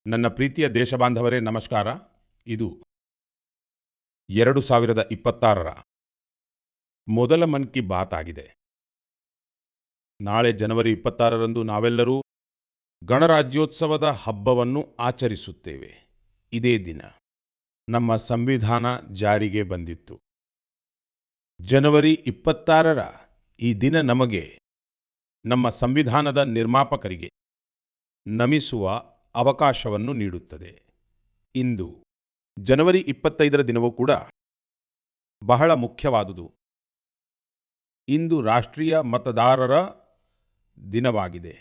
ನನ್ನ ಪ್ರೀತಿಯ ದೇಶಬಾಂಧವರೇ ನಮಸ್ಕಾರ. ಇದು 2026ರ ಮೊದಲ ಮನ್ ಕಿ ಬಾತ್ ಆಗಿದೆ. ನಾಳೆ ಜನವರಿ 26ರಂದು ನಾವೆಲ್ಲರೂ ಗಣರಾಜ್ಯೋತ್ಸವದ ಹಬ್ಬವನ್ನು ಆಚರಿಸುತ್ತೇವೆ. ಇದೇ ದಿನ ನಮ್ಮ ಸಂವಿಧಾನ ಜಾರಿಗೆ ಬಂದಿತ್ತು. ಜನವರಿ 26ರ ಈ ದಿನ ನಮಗೆ ನಮ್ಮ ಸಂವಿಧಾನದ ನಿರ್ಮಾಪಕರಿಗೆ ನಮಿಸುವ ಅವಕಾಶವನ್ನು ನೀಡುತ್ತದೆ. ಇಂದು ಜನವರಿ 25ರ ದಿನವೂ ಕೂಡ ಬಹಳ ಮುಖ್ಯವಾದುದು. ಇಂದು ರಾಷ್ಟ್ರೀಯ ಮತದಾರರ ದಿನವಾಗಿದೆ.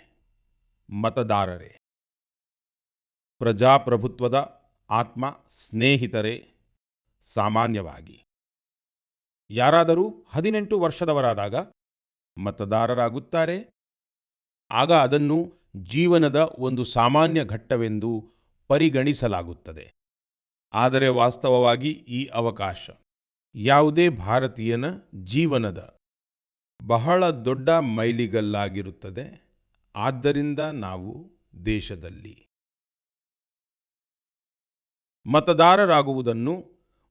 ಮತದಾರರೇ, ಪ್ರಜಾಪ್ರಭುತ್ವದ ಆತ್ಮ ಸ್ನೇಹಿತರೇ, ಸಾಮಾನ್ಯವಾಗಿ ಯಾರಾದರೂ 18 ವರ್ಷದವರಾದಾಗ ಮತದಾರರಾಗುತ್ತಾರೆ. ಆಗ ಅದನ್ನು ಜೀವನದ ಒಂದು ಸಾಮಾನ್ಯ ಘಟ್ಟವೆಂದು ಪರಿಗಣಿಸಲಾಗುತ್ತದೆ. ಆದರೆ ವಾಸ್ತವವಾಗಿ ಈ ಅವಕಾಶ ಯಾವುದೇ ಭಾರತೀಯನ ಜೀವನದ ಬಹಳ ದೊಡ್ಡ ಮೈಲಿಗಲ್ಲಾಗಿರುತ್ತದೆ. ಆದ್ದರಿಂದ ನಾವು ದೇಶದಲ್ಲಿ ಮತದಾರರಾಗುವುದನ್ನು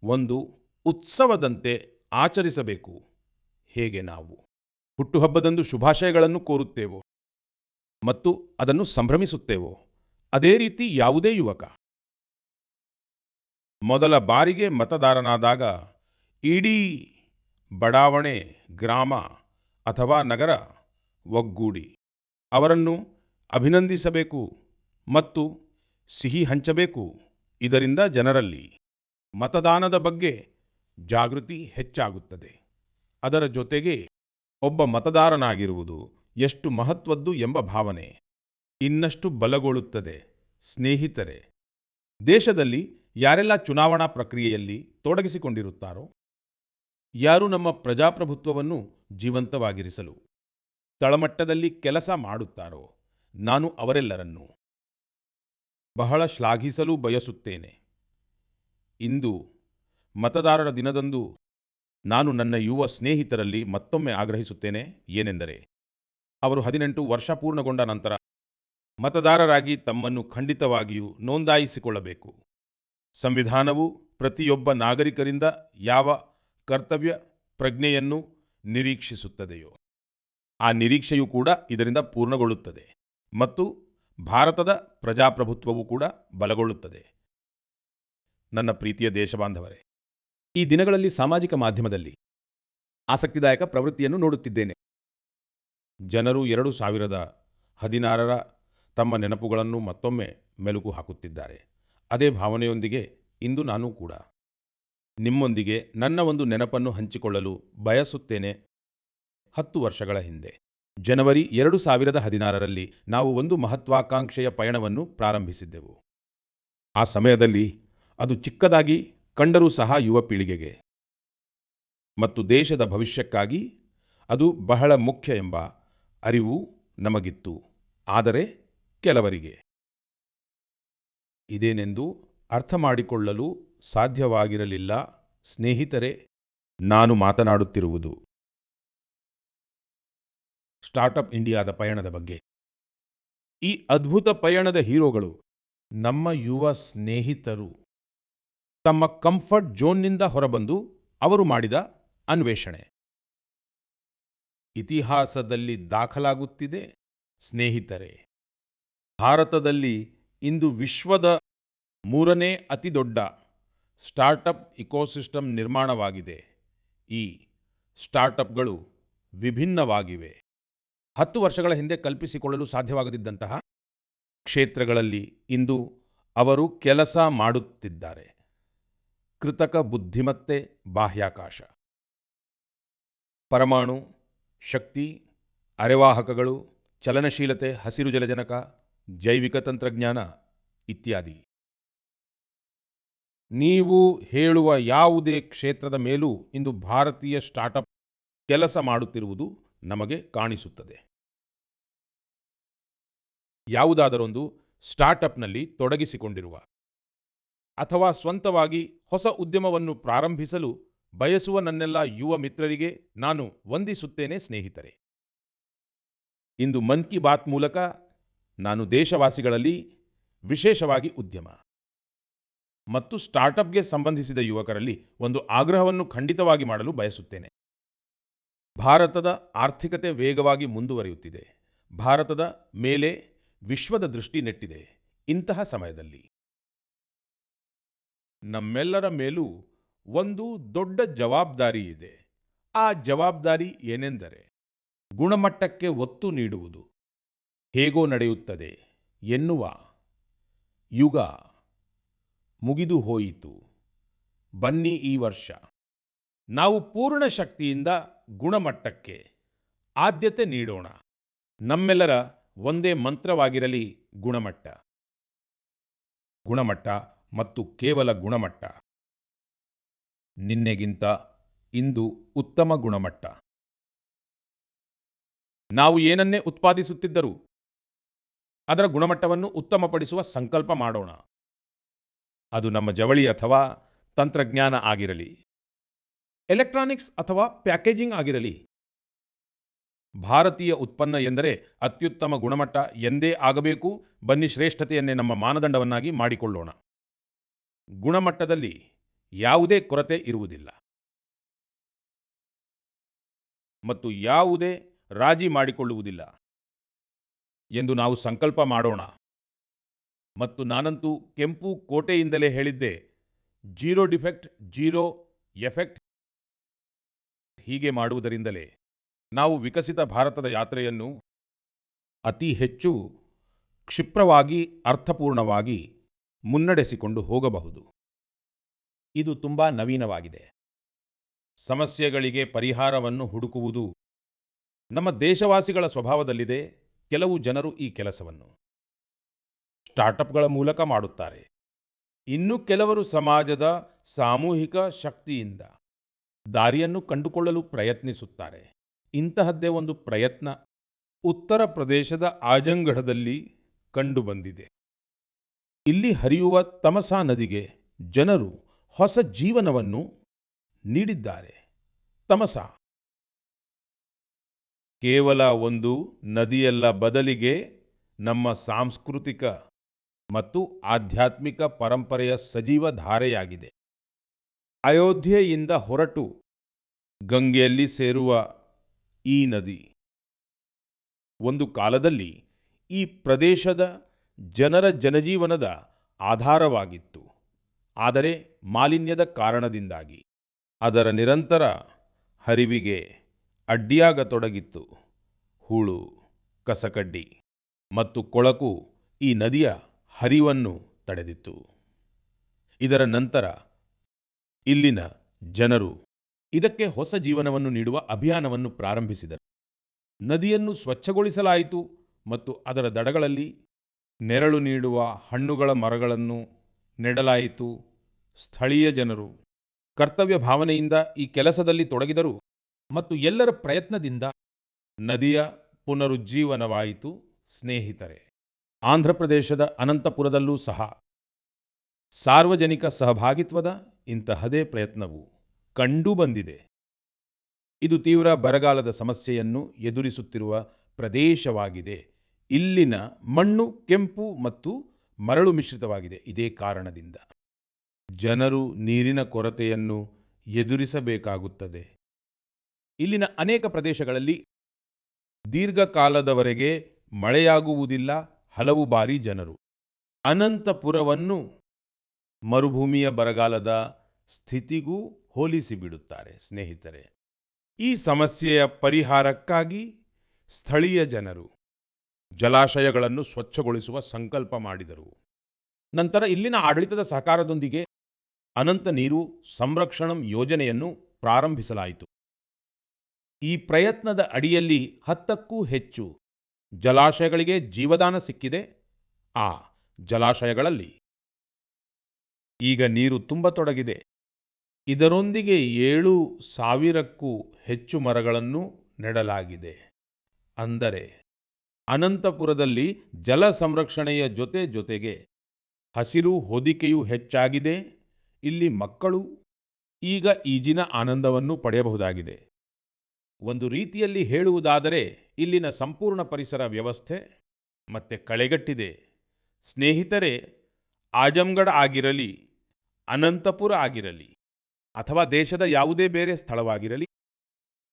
ಒಂದು ಉತ್ಸವದಂತೆ ಆಚರಿಸಬೇಕು. ಹೇಗೆ ನಾವು ಹುಟ್ಟುಹಬ್ಬದಂದು ಶುಭಾಶಯಗಳನ್ನು ಕೋರುತ್ತೇವೋ ಮತ್ತು ಅದನ್ನು ಸಂಭ್ರಮಿಸುತ್ತೇವೋ, ಅದೇ ರೀತಿ ಯಾವುದೇ ಯುವಕ ಮೊದಲ ಬಾರಿಗೆ ಮತದಾರನಾದಾಗ ಇಡೀ ಬಡಾವಣೆ, ಗ್ರಾಮ ಅಥವಾ ನಗರ ಒಗ್ಗೂಡಿ ಅವರನ್ನು ಅಭಿನಂದಿಸಬೇಕು ಮತ್ತು ಸಿಹಿ ಹಂಚಬೇಕು. ಇದರಿಂದ ಜನರಲ್ಲಿ ಮತದಾನದ ಬಗ್ಗೆ ಜಾಗೃತಿ ಹೆಚ್ಚಾಗುತ್ತದೆ. ಅದರ ಜೊತೆಗೆ ಒಬ್ಬ ಮತದಾರನಾಗಿರುವುದು ಎಷ್ಟು ಮಹತ್ವದ್ದು ಎಂಬ ಭಾವನೆ ಇನ್ನಷ್ಟು ಬಲಗೊಳ್ಳುತ್ತದೆ. ಸ್ನೇಹಿತರೆ, ದೇಶದಲ್ಲಿ ಯಾರೆಲ್ಲ ಚುನಾವಣಾ ಪ್ರಕ್ರಿಯೆಯಲ್ಲಿ ತೊಡಗಿಸಿಕೊಂಡಿರುತ್ತಾರೋ, ಯಾರು ನಮ್ಮ ಪ್ರಜಾಪ್ರಭುತ್ವವನ್ನು ಜೀವಂತವಾಗಿರಿಸಲು ತಳಮಟ್ಟದಲ್ಲಿ ಕೆಲಸ ಮಾಡುತ್ತಾರೋ, ನಾನು ಅವರೆಲ್ಲರನ್ನೂ ಬಹಳ ಶ್ಲಾಘಿಸಲು ಬಯಸುತ್ತೇನೆ. ಇಂದು ಮತದಾರರ ದಿನದಂದು ನಾನು ನನ್ನ ಯುವ ಸ್ನೇಹಿತರಲ್ಲಿ ಮತ್ತೊಮ್ಮೆ ಆಗ್ರಹಿಸುತ್ತೇನೆ. ಏನೆಂದರೆ, ಅವರು 18 ವರ್ಷ ಪೂರ್ಣಗೊಂಡ ನಂತರ ಮತದಾರರಾಗಿ ತಮ್ಮನ್ನು ಖಂಡಿತವಾಗಿಯೂ ನೋಂದಾಯಿಸಿಕೊಳ್ಳಬೇಕು. ಸಂವಿಧಾನವು ಪ್ರತಿಯೊಬ್ಬ ನಾಗರಿಕರಿಂದ ಯಾವ ಕರ್ತವ್ಯ ಪ್ರಜ್ಞೆಯನ್ನು ನಿರೀಕ್ಷಿಸುತ್ತದೆಯೋ ಆ ನಿರೀಕ್ಷೆಯೂ ಕೂಡ ಇದರಿಂದ ಪೂರ್ಣಗೊಳ್ಳುತ್ತದೆ ಮತ್ತು ಭಾರತದ ಪ್ರಜಾಪ್ರಭುತ್ವವೂ ಕೂಡ ಬಲಗೊಳ್ಳುತ್ತದೆ. ನನ್ನ ಪ್ರೀತಿಯ ದೇಶಬಾಂಧವರೇ, ಈ ದಿನಗಳಲ್ಲಿ ಸಾಮಾಜಿಕ ಮಾಧ್ಯಮದಲ್ಲಿ ಆಸಕ್ತಿದಾಯಕ ಪ್ರವೃತ್ತಿಯನ್ನು ನೋಡುತ್ತಿದ್ದೇನೆ. ಜನರು 2016ರ ತಮ್ಮ ನೆನಪುಗಳನ್ನು ಮತ್ತೊಮ್ಮೆ ಮೆಲುಕು ಹಾಕುತ್ತಿದ್ದಾರೆ. ಅದೇ ಭಾವನೆಯೊಂದಿಗೆ ಇಂದು ನಾನು ಕೂಡ ನಿಮ್ಮೊಂದಿಗೆ ನನ್ನ ಒಂದು ನೆನಪನ್ನು ಹಂಚಿಕೊಳ್ಳಲು ಬಯಸುತ್ತೇನೆ. 10 ವರ್ಷಗಳ ಹಿಂದೆ ಜನವರಿ 2016ರಲ್ಲಿ ನಾವು ಒಂದು ಮಹತ್ವಾಕಾಂಕ್ಷೆಯ ಪಯಣವನ್ನು ಪ್ರಾರಂಭಿಸಿದ್ದೆವು. ಆ ಸಮಯದಲ್ಲಿ ಅದು ಚಿಕ್ಕದಾಗಿ ಕಂಡರೂ ಸಹ ಯುವ ಪೀಳಿಗೆಗೆ ಮತ್ತು ದೇಶದ ಭವಿಷ್ಯಕ್ಕಾಗಿ ಅದು ಬಹಳ ಮುಖ್ಯ ಎಂಬ ಅರಿವು ನಮಗಿತ್ತು. ಆದರೆ ಕೆಲವರಿಗೆ ಇದೇನೆಂದು ಅರ್ಥ ಮಾಡಿಕೊಳ್ಳಲು ಸಾಧ್ಯವಾಗಿರಲಿಲ್ಲ. ಸ್ನೇಹಿತರೆ, ನಾನು ಮಾತನಾಡುತ್ತಿರುವುದು ಸ್ಟಾರ್ಟಪ್ ಇಂಡಿಯಾದ ಪಯಣದ ಬಗ್ಗೆ. ಈ ಅದ್ಭುತ ಪಯಣದ ಹೀರೋಗಳು ನಮ್ಮ ಯುವ ಸ್ನೇಹಿತರು. ತಮ್ಮ ಕಂಫರ್ಟ್ ಝೋನ್ನಿಂದ ಹೊರಬಂದು ಅವರು ಮಾಡಿದ ಅನ್ವೇಷಣೆ ಇತಿಹಾಸದಲ್ಲಿ ದಾಖಲಾಗುತ್ತಿದೆ. ಸ್ನೇಹಿತರೆ, ಭಾರತದಲ್ಲಿ ಇಂದು ವಿಶ್ವದ 3ನೇ ಅತಿದೊಡ್ಡ ಸ್ಟಾರ್ಟಪ್ ಇಕೋಸಿಸ್ಟಮ್ ನಿರ್ಮಾಣವಾಗಿದೆ. ಈ ಸ್ಟಾರ್ಟಪ್ಗಳು ವಿಭಿನ್ನವಾಗಿವೆ. 10 ವರ್ಷಗಳ ಹಿಂದೆ ಕಲ್ಪಿಸಿಕೊಳ್ಳಲು ಸಾಧ್ಯವಾಗದಿದ್ದಂತಹ ಕ್ಷೇತ್ರಗಳಲ್ಲಿ ಇಂದು ಅವರು ಕೆಲಸ ಮಾಡುತ್ತಿದ್ದಾರೆ. ಕೃತಕ ಬುದ್ಧಿಮತ್ತೆ, ಬಾಹ್ಯಾಕಾಶ, ಪರಮಾಣು ಶಕ್ತಿ, ಅರೆವಾಹಕಗಳು, ಚಲನಶೀಲತೆ, ಹಸಿರು ಜಲಜನಕ, ಜೈವಿಕ ತಂತ್ರಜ್ಞಾನ ಇತ್ಯಾದಿ. ನೀವು ಹೇಳುವ ಯಾವುದೇ ಕ್ಷೇತ್ರದ ಮೇಲೂ ಇಂದು ಭಾರತೀಯ ಸ್ಟಾರ್ಟಪ್ ಕೆಲಸ ಮಾಡುತ್ತಿರುವುದು ನಮಗೆ ಕಾಣಿಸುತ್ತದೆ. ಯಾವುದಾದರೊಂದು ಸ್ಟಾರ್ಟ್ಅಪ್ನಲ್ಲಿ ತೊಡಗಿಸಿಕೊಂಡಿರುವ ಅಥವಾ ಸ್ವಂತವಾಗಿ ಹೊಸ ಉದ್ಯಮವನ್ನು ಪ್ರಾರಂಭಿಸಲು ಬಯಸುವ ನನ್ನೆಲ್ಲ ಯುವ ಮಿತ್ರರಿಗೆ ನಾನು ವಂದಿಸುತ್ತೇನೆ ಸ್ನೇಹಿತರೆ. ಇಂದು ಮನ್ ಕಿ ಬಾತ್ ಮೂಲಕ ನಾನು ದೇಶವಾಸಿಗಳಲ್ಲಿ, ವಿಶೇಷವಾಗಿ ಉದ್ಯಮ ಮತ್ತು ಸ್ಟಾರ್ಟ್ಅಪ್ಗೆ ಸಂಬಂಧಿಸಿದ ಯುವಕರಲ್ಲಿ ಒಂದು ಆಗ್ರಹವನ್ನು ಖಂಡಿತವಾಗಿ ಮಾಡಲು ಬಯಸುತ್ತೇನೆ. ಭಾರತದ ಆರ್ಥಿಕತೆ ವೇಗವಾಗಿ ಮುಂದುವರಿಯುತ್ತಿದೆ. ಭಾರತದ ಮೇಲೆ ವಿಶ್ವದ ದೃಷ್ಟಿ ನೆಟ್ಟಿದೆ. ಇಂತಹ ಸಮಯದಲ್ಲಿ ನಮ್ಮೆಲ್ಲರ ಮೇಲೂ ಒಂದು ದೊಡ್ಡ ಜವಾಬ್ದಾರಿ ಇದೆ. ಆ ಜವಾಬ್ದಾರಿ ಏನೆಂದರೆ ಗುಣಮಟ್ಟಕ್ಕೆ ಒತ್ತು ನೀಡುವುದು. ಹೇಗೋ ನಡೆಯುತ್ತದೆ ಎನ್ನುವ ಯುಗ ಮುಗಿದು ಹೋಯಿತು. ಬನ್ನಿ ಈ ವರ್ಷ ನಾವು ಪೂರ್ಣ ಶಕ್ತಿಯಿಂದ ಗುಣಮಟ್ಟಕ್ಕೆ ಆದ್ಯತೆ ನೀಡೋಣ. ನಮ್ಮೆಲ್ಲರ ಒಂದೇ ಮಂತ್ರವಾಗಿರಲಿ ಗುಣಮಟ್ಟ. ಗುಣಮಟ್ಟ ಮತ್ತು ಕೇವಲ ಗುಣಮಟ್ಟ. ನಿನ್ನೆಗಿಂತ ಇಂದು ಉತ್ತಮ ಗುಣಮಟ್ಟ. ನಾವು ಏನನ್ನೇ ಉತ್ಪಾದಿಸುತ್ತಿದ್ದರೂ ಅದರ ಗುಣಮಟ್ಟವನ್ನು ಉತ್ತಮಪಡಿಸುವ ಸಂಕಲ್ಪ ಮಾಡೋಣ. ಅದು ನಮ್ಮ ಜವಳಿ ಅಥವಾ ತಂತ್ರಜ್ಞಾನ ಆಗಿರಲಿ, ಎಲೆಕ್ಟ್ರಾನಿಕ್ಸ್ ಅಥವಾ ಪ್ಯಾಕೇಜಿಂಗ್ ಆಗಿರಲಿ. ಭಾರತೀಯ ಉತ್ಪನ್ನ ಎಂದರೆ ಅತ್ಯುತ್ತಮ ಗುಣಮಟ್ಟ ಎಂದೇ ಆಗಬೇಕು. ಬನ್ನಿ ಶ್ರೇಷ್ಠತೆಯನ್ನೇ ನಮ್ಮ ಮಾನದಂಡವನ್ನಾಗಿ ಮಾಡಿಕೊಳ್ಳೋಣ. ಗುಣಮಟ್ಟದಲ್ಲಿ ಯಾವುದೇ ಕೊರತೆ ಇರುವುದಿಲ್ಲ ಮತ್ತು ಯಾವುದೇ ರಾಜಿ ಮಾಡಿಕೊಳ್ಳುವುದಿಲ್ಲ ಎಂದು ನಾವು ಸಂಕಲ್ಪ ಮಾಡೋಣ. ಮತ್ತು ನಾನಂತೂ ಕೆಂಪು ಕೋಟೆಯಿಂದಲೇ ಹೇಳಿದ್ದೆ, ಜೀರೋ ಡಿಫೆಕ್ಟ್ ಜೀರೋ ಎಫೆಕ್ಟ್. ಹೀಗೆ ಮಾಡುವುದರಿಂದಲೇ ನಾವು ವಿಕಸಿತ ಭಾರತದ ಯಾತ್ರೆಯನ್ನು ಅತಿ ಹೆಚ್ಚು ಕ್ಷಿಪ್ರವಾಗಿ, ಅರ್ಥಪೂರ್ಣವಾಗಿ ಮುನ್ನಡೆಸಿಕೊಂಡು ಹೋಗಬಹುದು. ಇದು ತುಂಬಾ ನವೀನವಾಗಿದೆ. ಸಮಸ್ಯೆಗಳಿಗೆ ಪರಿಹಾರವನ್ನು ಹುಡುಕುವುದು ನಮ್ಮ ದೇಶವಾಸಿಗಳ ಸ್ವಭಾವದಲ್ಲಿದೆ. ಕೆಲವು ಜನರು ಈ ಕೆಲಸವನ್ನು ಸ್ಟಾರ್ಟ್ಅಪ್ಗಳ ಮೂಲಕ ಮಾಡುತ್ತಾರೆ. ಇನ್ನು ಕೆಲವರು ಸಮಾಜದ ಸಾಮೂಹಿಕ ಶಕ್ತಿಯಿಂದ ದಾರಿಯನ್ನು ಕಂಡುಕೊಳ್ಳಲು ಪ್ರಯತ್ನಿಸುತ್ತಾರೆ. ಇಂತಹದ್ದೇ ಒಂದು ಪ್ರಯತ್ನ ಉತ್ತರ ಪ್ರದೇಶದ ಆಜಂಗಢದಲ್ಲಿ ಕಂಡುಬಂದಿದೆ. ಇಲ್ಲಿ ಹರಿಯುವ ತಮಸಾ ನದಿಗೆ ಜನರು ಹೊಸ ಜೀವನವನ್ನು ನೀಡಿದ್ದಾರೆ. ತಮಸಾ ಕೇವಲ ಒಂದು ನದಿಯಲ್ಲ, ಬದಲಿಗೆ ನಮ್ಮ ಸಾಂಸ್ಕೃತಿಕ ಮತ್ತು ಆಧ್ಯಾತ್ಮಿಕ ಪರಂಪರೆಯ ಸಜೀವ ಧಾರೆಯಾಗಿದೆ. ಅಯೋಧ್ಯೆಯಿಂದ ಹೊರಟು ಗಂಗೆಯಲ್ಲಿ ಸೇರುವ ಈ ನದಿ ಒಂದು ಕಾಲದಲ್ಲಿ ಈ ಪ್ರದೇಶದ ಜನರ ಜನಜೀವನದ ಆಧಾರವಾಗಿತ್ತು. ಆದರೆ ಮಾಲಿನ್ಯದ ಕಾರಣದಿಂದಾಗಿ ಅದರ ನಿರಂತರ ಹರಿವಿಗೆ ಅಡ್ಡಿಯಾಗತೊಡಗಿತ್ತು. ಹೂಳು, ಕಸಕಡ್ಡಿ ಮತ್ತು ಕೊಳಕು ಈ ನದಿಯ ಹರಿವನ್ನು ತಡೆದಿತ್ತು. ಇದರ ನಂತರ ಇಲ್ಲಿನ ಜನರು ಇದಕ್ಕೆ ಹೊಸ ಜೀವನವನ್ನು ನೀಡುವ ಅಭಿಯಾನವನ್ನು ಪ್ರಾರಂಭಿಸಿದರು. ನದಿಯನ್ನು ಸ್ವಚ್ಛಗೊಳಿಸಲಾಯಿತು ಮತ್ತು ಅದರ ದಡಗಳಲ್ಲಿ ನೆರಳು ನೀಡುವ ಹಣ್ಣುಗಳ ಮರಗಳನ್ನು ನೆಡಲಾಯಿತು. ಸ್ಥಳೀಯ ಜನರು ಕರ್ತವ್ಯ ಭಾವನೆಯಿಂದ ಈ ಕೆಲಸದಲ್ಲಿ ತೊಡಗಿದರು ಮತ್ತು ಎಲ್ಲರ ಪ್ರಯತ್ನದಿಂದ ನದಿಯ ಪುನರುಜ್ಜೀವನವಾಯಿತು. ಸ್ನೇಹಿತರೆ, ಆಂಧ್ರಪ್ರದೇಶದ ಅನಂತಪುರದಲ್ಲೂ ಸಹ ಸಾರ್ವಜನಿಕ ಸಹಭಾಗಿತ್ವದ ಇಂತಹದೇ ಪ್ರಯತ್ನವು ಕಂಡುಬಂದಿದೆ. ಇದು ತೀವ್ರ ಬರಗಾಲದ ಸಮಸ್ಯೆಯನ್ನು ಎದುರಿಸುತ್ತಿರುವ ಪ್ರದೇಶವಾಗಿದೆ. ಇಲ್ಲಿನ ಮಣ್ಣು ಕೆಂಪು ಮತ್ತು ಮರಳು ಮಿಶ್ರಿತವಾಗಿದೆ. ಇದೇ ಕಾರಣದಿಂದ ಜನರು ನೀರಿನ ಕೊರತೆಯನ್ನು ಎದುರಿಸಬೇಕಾಗುತ್ತದೆ. ಇಲ್ಲಿನ ಅನೇಕ ಪ್ರದೇಶಗಳಲ್ಲಿ ದೀರ್ಘಕಾಲದವರೆಗೆ ಮಳೆಯಾಗುವುದಿಲ್ಲ. ಹಲವು ಬಾರಿ ಜನರು ಅನಂತಪುರವನ್ನು ಮರುಭೂಮಿಯ ಬರಗಾಲದ ಸ್ಥಿತಿಗೂ ಹೋಲಿಸಿಬಿಡುತ್ತಾರೆ. ಸ್ನೇಹಿತರೆ, ಈ ಸಮಸ್ಯೆಯ ಪರಿಹಾರಕ್ಕಾಗಿ ಸ್ಥಳೀಯ ಜನರು ಜಲಾಶಯಗಳನ್ನು ಸ್ವಚ್ಛಗೊಳಿಸುವ ಸಂಕಲ್ಪ ಮಾಡಿದರು. ನಂತರ ಇಲ್ಲಿನ ಆಡಳಿತದ ಸಹಕಾರದೊಂದಿಗೆ ಅನಂತ ನೀರು ಸಂರಕ್ಷಣಂ ಯೋಜನೆಯನ್ನು ಪ್ರಾರಂಭಿಸಲಾಯಿತು. ಈ ಪ್ರಯತ್ನದ ಅಡಿಯಲ್ಲಿ 10ಕ್ಕೂ ಹೆಚ್ಚು ಜಲಾಶಯಗಳಿಗೆ ಜೀವದಾನ ಸಿಕ್ಕಿದೆ. ಆ ಜಲಾಶಯಗಳಲ್ಲಿ ಈಗ ನೀರು ತುಂಬತೊಡಗಿದೆ. ಇದರೊಂದಿಗೆ 7,000ಕ್ಕೂ ಹೆಚ್ಚು ಮರಗಳನ್ನು ನೆಡಲಾಗಿದೆ. ಅಂದರೆ ಅನಂತಪುರದಲ್ಲಿ ಜಲ ಸಂರಕ್ಷಣೆಯ ಜೊತೆಗೆ ಹಸಿರು ಹೊದಿಕೆಯೂ ಹೆಚ್ಚಾಗಿದೆ. ಇಲ್ಲಿ ಮಕ್ಕಳು ಈಗ ಈಜಿನ ಆನಂದವನ್ನು ಪಡೆಯಬಹುದಾಗಿದೆ. ಒಂದು ರೀತಿಯಲ್ಲಿ ಹೇಳುವುದಾದರೆ ಇಲ್ಲಿನ ಸಂಪೂರ್ಣ ಪರಿಸರ ವ್ಯವಸ್ಥೆ ಮತ್ತೆ ಕಳೆಗಟ್ಟಿದೆ. ಸ್ನೇಹಿತರೆ, ಆಜಂಗಢ ಆಗಿರಲಿ, ಅನಂತಪುರ ಆಗಿರಲಿ ಅಥವಾ ದೇಶದ ಯಾವುದೇ ಬೇರೆ ಸ್ಥಳವಾಗಿರಲಿ,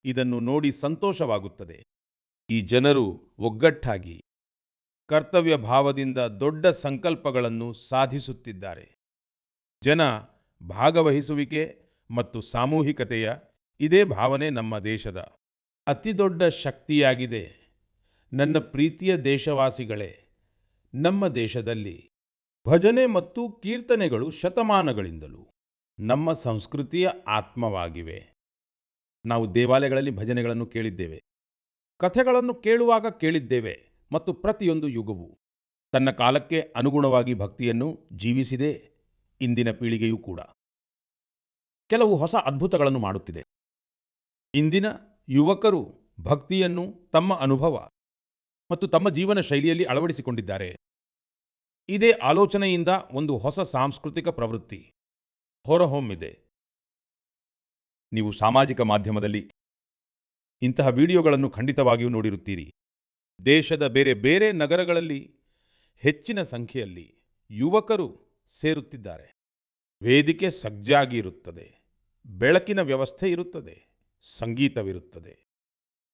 ಇದನ್ನು ನೋಡಿ ಸಂತೋಷವಾಗುತ್ತದೆ. ಈ ಜನರು ಒಗ್ಗಟ್ಟಾಗಿ ಕರ್ತವ್ಯ ಭಾವದಿಂದ ದೊಡ್ಡ ಸಂಕಲ್ಪಗಳನ್ನು ಸಾಧಿಸುತ್ತಿದ್ದಾರೆ. ಜನ ಭಾಗವಹಿಸುವಿಕೆ ಮತ್ತು ಸಾಮೂಹಿಕತೆಯ ಇದೇ ಭಾವನೆ ನಮ್ಮ ದೇಶದ ಅತಿದೊಡ್ಡ ಶಕ್ತಿಯಾಗಿದೆ. ನನ್ನ ಪ್ರೀತಿಯ ದೇಶವಾಸಿಗಳೇ, ನಮ್ಮ ದೇಶದಲ್ಲಿ ಭಜನೆ ಮತ್ತು ಕೀರ್ತನೆಗಳು ಶತಮಾನಗಳಿಂದಲೂ ನಮ್ಮ ಸಂಸ್ಕೃತಿಯ ಆತ್ಮವಾಗಿವೆ. ನಾವು ದೇವಾಲಯಗಳಲ್ಲಿ ಭಜನೆಗಳನ್ನು ಕೇಳಿದ್ದೇವೆ, ಕಥೆಗಳನ್ನು ಕೇಳುವಾಗ ಕೇಳಿದ್ದೇವೆ ಮತ್ತು ಪ್ರತಿಯೊಂದು ಯುಗವು ತನ್ನ ಕಾಲಕ್ಕೆ ಅನುಗುಣವಾಗಿ ಭಕ್ತಿಯನ್ನು ಜೀವಿಸಿದೆ. ಇಂದಿನ ಪೀಳಿಗೆಯೂ ಕೂಡ ಕೆಲವು ಹೊಸ ಅದ್ಭುತಗಳನ್ನು ಮಾಡುತ್ತಿದೆ. ಇಂದಿನ ಯುವಕರು ಭಕ್ತಿಯನ್ನು ತಮ್ಮ ಅನುಭವ ಮತ್ತು ತಮ್ಮ ಜೀವನ ಶೈಲಿಯಲ್ಲಿ ಅಳವಡಿಸಿಕೊಂಡಿದ್ದಾರೆ. ಇದೇ ಆಲೋಚನೆಯಿಂದ ಒಂದು ಹೊಸ ಸಾಂಸ್ಕೃತಿಕ ಪ್ರವೃತ್ತಿ ಹೊರಹೊಮ್ಮಿದೆ. ನೀವು ಸಾಮಾಜಿಕ ಮಾಧ್ಯಮದಲ್ಲಿ ಇಂತಹ ವಿಡಿಯೋಗಳನ್ನು ಖಂಡಿತವಾಗಿಯೂ ನೋಡಿರುತ್ತೀರಿ. ದೇಶದ ಬೇರೆ ಬೇರೆ ನಗರಗಳಲ್ಲಿ ಹೆಚ್ಚಿನ ಸಂಖ್ಯೆಯಲ್ಲಿ ಯುವಕರು ಸೇರುತ್ತಿದ್ದಾರೆ. ವೇದಿಕೆ ಸಜ್ಜಾಗಿ ಇರುತ್ತದೆ, ಬೆಳಕಿನ ವ್ಯವಸ್ಥೆ ಇರುತ್ತದೆ, ಸಂಗೀತವಿರುತ್ತದೆ,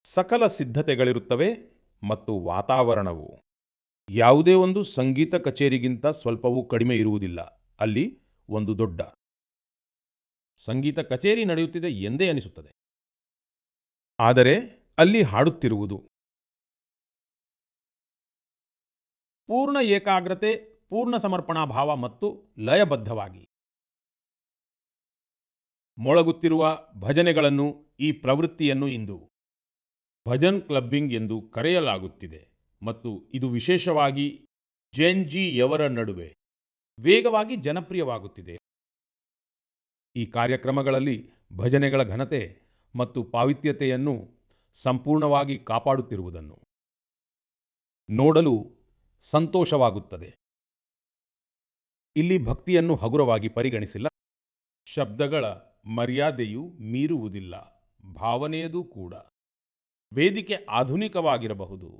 ಸಕಲ ಸಿದ್ಧತೆಗಳಿರುತ್ತವೆ ಮತ್ತು ವಾತಾವರಣವು ಯಾವುದೇ ಒಂದು ಸಂಗೀತ ಕಚೇರಿಗಿಂತ ಸ್ವಲ್ಪವೂ ಕಡಿಮೆ ಇರುವುದಿಲ್ಲ. ಅಲ್ಲಿ ಒಂದು ದೊಡ್ಡ ಸಂಗೀತ ಕಚೇರಿ ನಡೆಯುತ್ತಿದೆ ಎಂದೇ ಅನಿಸುತ್ತದೆ. ಆದರೆ ಅಲ್ಲಿ ಹಾಡುತ್ತಿರುವುದು ಪೂರ್ಣ ಏಕಾಗ್ರತೆ, ಪೂರ್ಣ ಸಮರ್ಪಣಾ ಭಾವ ಮತ್ತು ಲಯಬದ್ಧವಾಗಿ ಮೊಳಗುತ್ತಿರುವ ಭಜನೆಗಳನ್ನು, ಈ ಪ್ರವೃತ್ತಿಯನ್ನು ಇಂದು ಭಜನ್ ಕ್ಲಬ್ಬಿಂಗ್ ಎಂದು ಕರೆಯಲಾಗುತ್ತಿದೆ ಮತ್ತು ಇದು ವಿಶೇಷವಾಗಿ ಜೆನ್ ಜಿಯವರ ನಡುವೆ ವೇಗವಾಗಿ ಜನಪ್ರಿಯವಾಗುತ್ತಿದೆ. ಈ ಕಾರ್ಯಕ್ರಮಗಳಲ್ಲಿ ಭಜನೆಗಳ ಘನತೆ ಮತ್ತು ಪಾವಿತ್ರ್ಯತೆಯನ್ನು ಸಂಪೂರ್ಣವಾಗಿ ಕಾಪಾಡುತ್ತಿರುವುದನ್ನು ನೋಡಲು ಸಂತೋಷವಾಗುತ್ತದೆ. ಇಲ್ಲಿ ಭಕ್ತಿಯನ್ನು ಹಗುರವಾಗಿ ಪರಿಗಣಿಸಿಲ್ಲ. ಶಬ್ದಗಳ ಮರ್ಯಾದೆಯು ಮೀರುವುದಿಲ್ಲ, ಭಾವನೆಯದು ಕೂಡ. ವೇದಿಕೆ ಆಧುನಿಕವಾಗಿರಬಹುದು,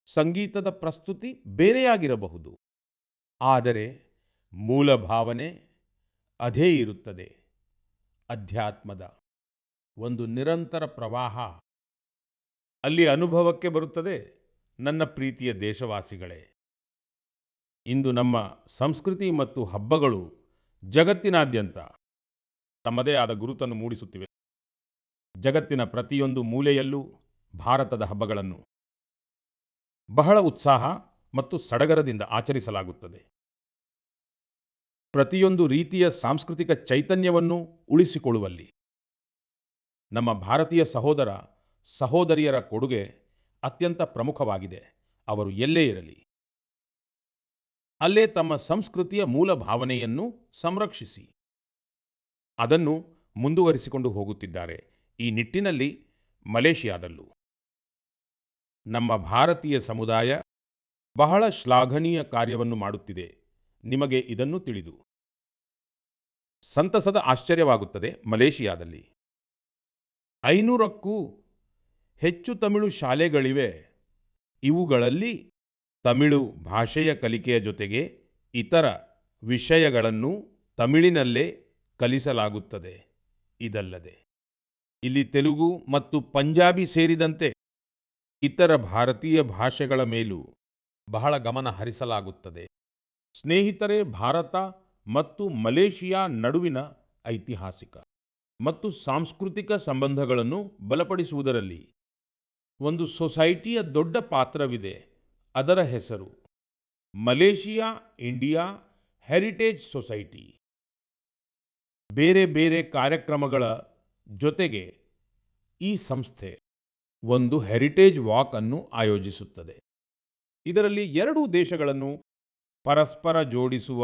ಸಂಗೀತದ ಪ್ರಸ್ತುತಿ ಬೇರೆಯಾಗಿರಬಹುದು, ಆದರೆ ಮೂಲ ಭಾವನೆ ಅದೇ ಇರುತ್ತದೆ. ಅಧ್ಯಾತ್ಮದ ಒಂದು ನಿರಂತರ ಪ್ರವಾಹ ಅಲ್ಲಿ ಅನುಭವಕ್ಕೆ ಬರುತ್ತದೆ. ನನ್ನ ಪ್ರೀತಿಯ ದೇಶವಾಸಿಗಳೇ, ಇಂದು ನಮ್ಮ ಸಂಸ್ಕೃತಿ ಮತ್ತು ಹಬ್ಬಗಳು ಜಗತ್ತಿನಾದ್ಯಂತ ತಮ್ಮದೇ ಆದ ಗುರುತನ್ನು ಮೂಡಿಸುತ್ತಿವೆ. ಜಗತ್ತಿನ ಪ್ರತಿಯೊಂದು ಮೂಲೆಯಲ್ಲೂ ಭಾರತದ ಹಬ್ಬಗಳನ್ನು ಬಹಳ ಉತ್ಸಾಹ ಮತ್ತು ಸಡಗರದಿಂದ ಆಚರಿಸಲಾಗುತ್ತದೆ. ಪ್ರತಿಯೊಂದು ರೀತಿಯ ಸಾಂಸ್ಕೃತಿಕ ಚೈತನ್ಯವನ್ನು ಉಳಿಸಿಕೊಳ್ಳುವಲ್ಲಿ ನಮ್ಮ ಭಾರತೀಯ ಸಹೋದರ ಸಹೋದರಿಯರ ಕೊಡುಗೆ ಅತ್ಯಂತ ಪ್ರಮುಖವಾಗಿದೆ. ಅವರು ಎಲ್ಲೇ ಇರಲಿ, ಅಲ್ಲೇ ತಮ್ಮ ಸಂಸ್ಕೃತಿಯ ಮೂಲ ಭಾವನೆಯನ್ನು ಸಂರಕ್ಷಿಸಿ ಅದನ್ನು ಮುಂದುವರಿಸಿಕೊಂಡು ಹೋಗುತ್ತಿದ್ದಾರೆ. ಈ ನಿಟ್ಟಿನಲ್ಲಿ ಮಲೇಷಿಯಾದಲ್ಲೂ ನಮ್ಮ ಭಾರತೀಯ ಸಮುದಾಯ ಬಹಳ ಶ್ಲಾಘನೀಯ ಕಾರ್ಯವನ್ನು ಮಾಡುತ್ತಿದೆ. ನಿಮಗೆ ಇದನ್ನು ತಿಳಿದು ಸಂತಸದ ಆಶ್ಚರ್ಯವಾಗುತ್ತದೆ. ಮಲೇಷಿಯಾದಲ್ಲಿ 500ಕ್ಕೂ ಹೆಚ್ಚು ತಮಿಳು ಶಾಲೆಗಳಿವೆ. ಇವುಗಳಲ್ಲಿ ತಮಿಳು ಭಾಷೆಯ ಕಲಿಕೆಯ ಜೊತೆಗೆ ಇತರ ವಿಷಯಗಳನ್ನು ತಮಿಳಿನಲ್ಲೇ ಕಲಿಸಲಾಗುತ್ತದೆ. ಇದಲ್ಲದೆ ಇಲ್ಲಿ ತೆಲುಗು ಮತ್ತು ಪಂಜಾಬಿ ಸೇರಿದಂತೆ ಇತರ ಭಾರತೀಯ ಭಾಷೆಗಳ ಮೇಲೂ ಬಹಳ ಗಮನ ಹರಿಸಲಾಗುತ್ತದೆ. ಸ್ನೇಹಿತರೆ, ಭಾರತ ಮತ್ತು ಮಲೇಷಿಯಾ ನಡುವಿನ ಐತಿಹಾಸಿಕ ಮತ್ತು ಸಾಂಸ್ಕೃತಿಕ ಸಂಬಂಧಗಳನ್ನು ಬಲಪಡಿಸುವುದರಲ್ಲಿ ಒಂದು ಸೊಸೈಟಿಯ ದೊಡ್ಡ ಪಾತ್ರವಿದೆ. ಅದರ ಹೆಸರು ಮಲೇಷಿಯಾ ಇಂಡಿಯಾ ಹೆರಿಟೇಜ್ ಸೊಸೈಟಿ. ಬೇರೆ ಬೇರೆ ಕಾರ್ಯಕ್ರಮಗಳ ಜೊತೆಗೆ ಈ ಸಂಸ್ಥೆ ಒಂದು ಹೆರಿಟೇಜ್ ವಾಕ್ ಅನ್ನು ಆಯೋಜಿಸುತ್ತದೆ. ಇದರಲ್ಲಿ ಎರಡೂ ದೇಶಗಳನ್ನು ಪರಸ್ಪರ ಜೋಡಿಸುವ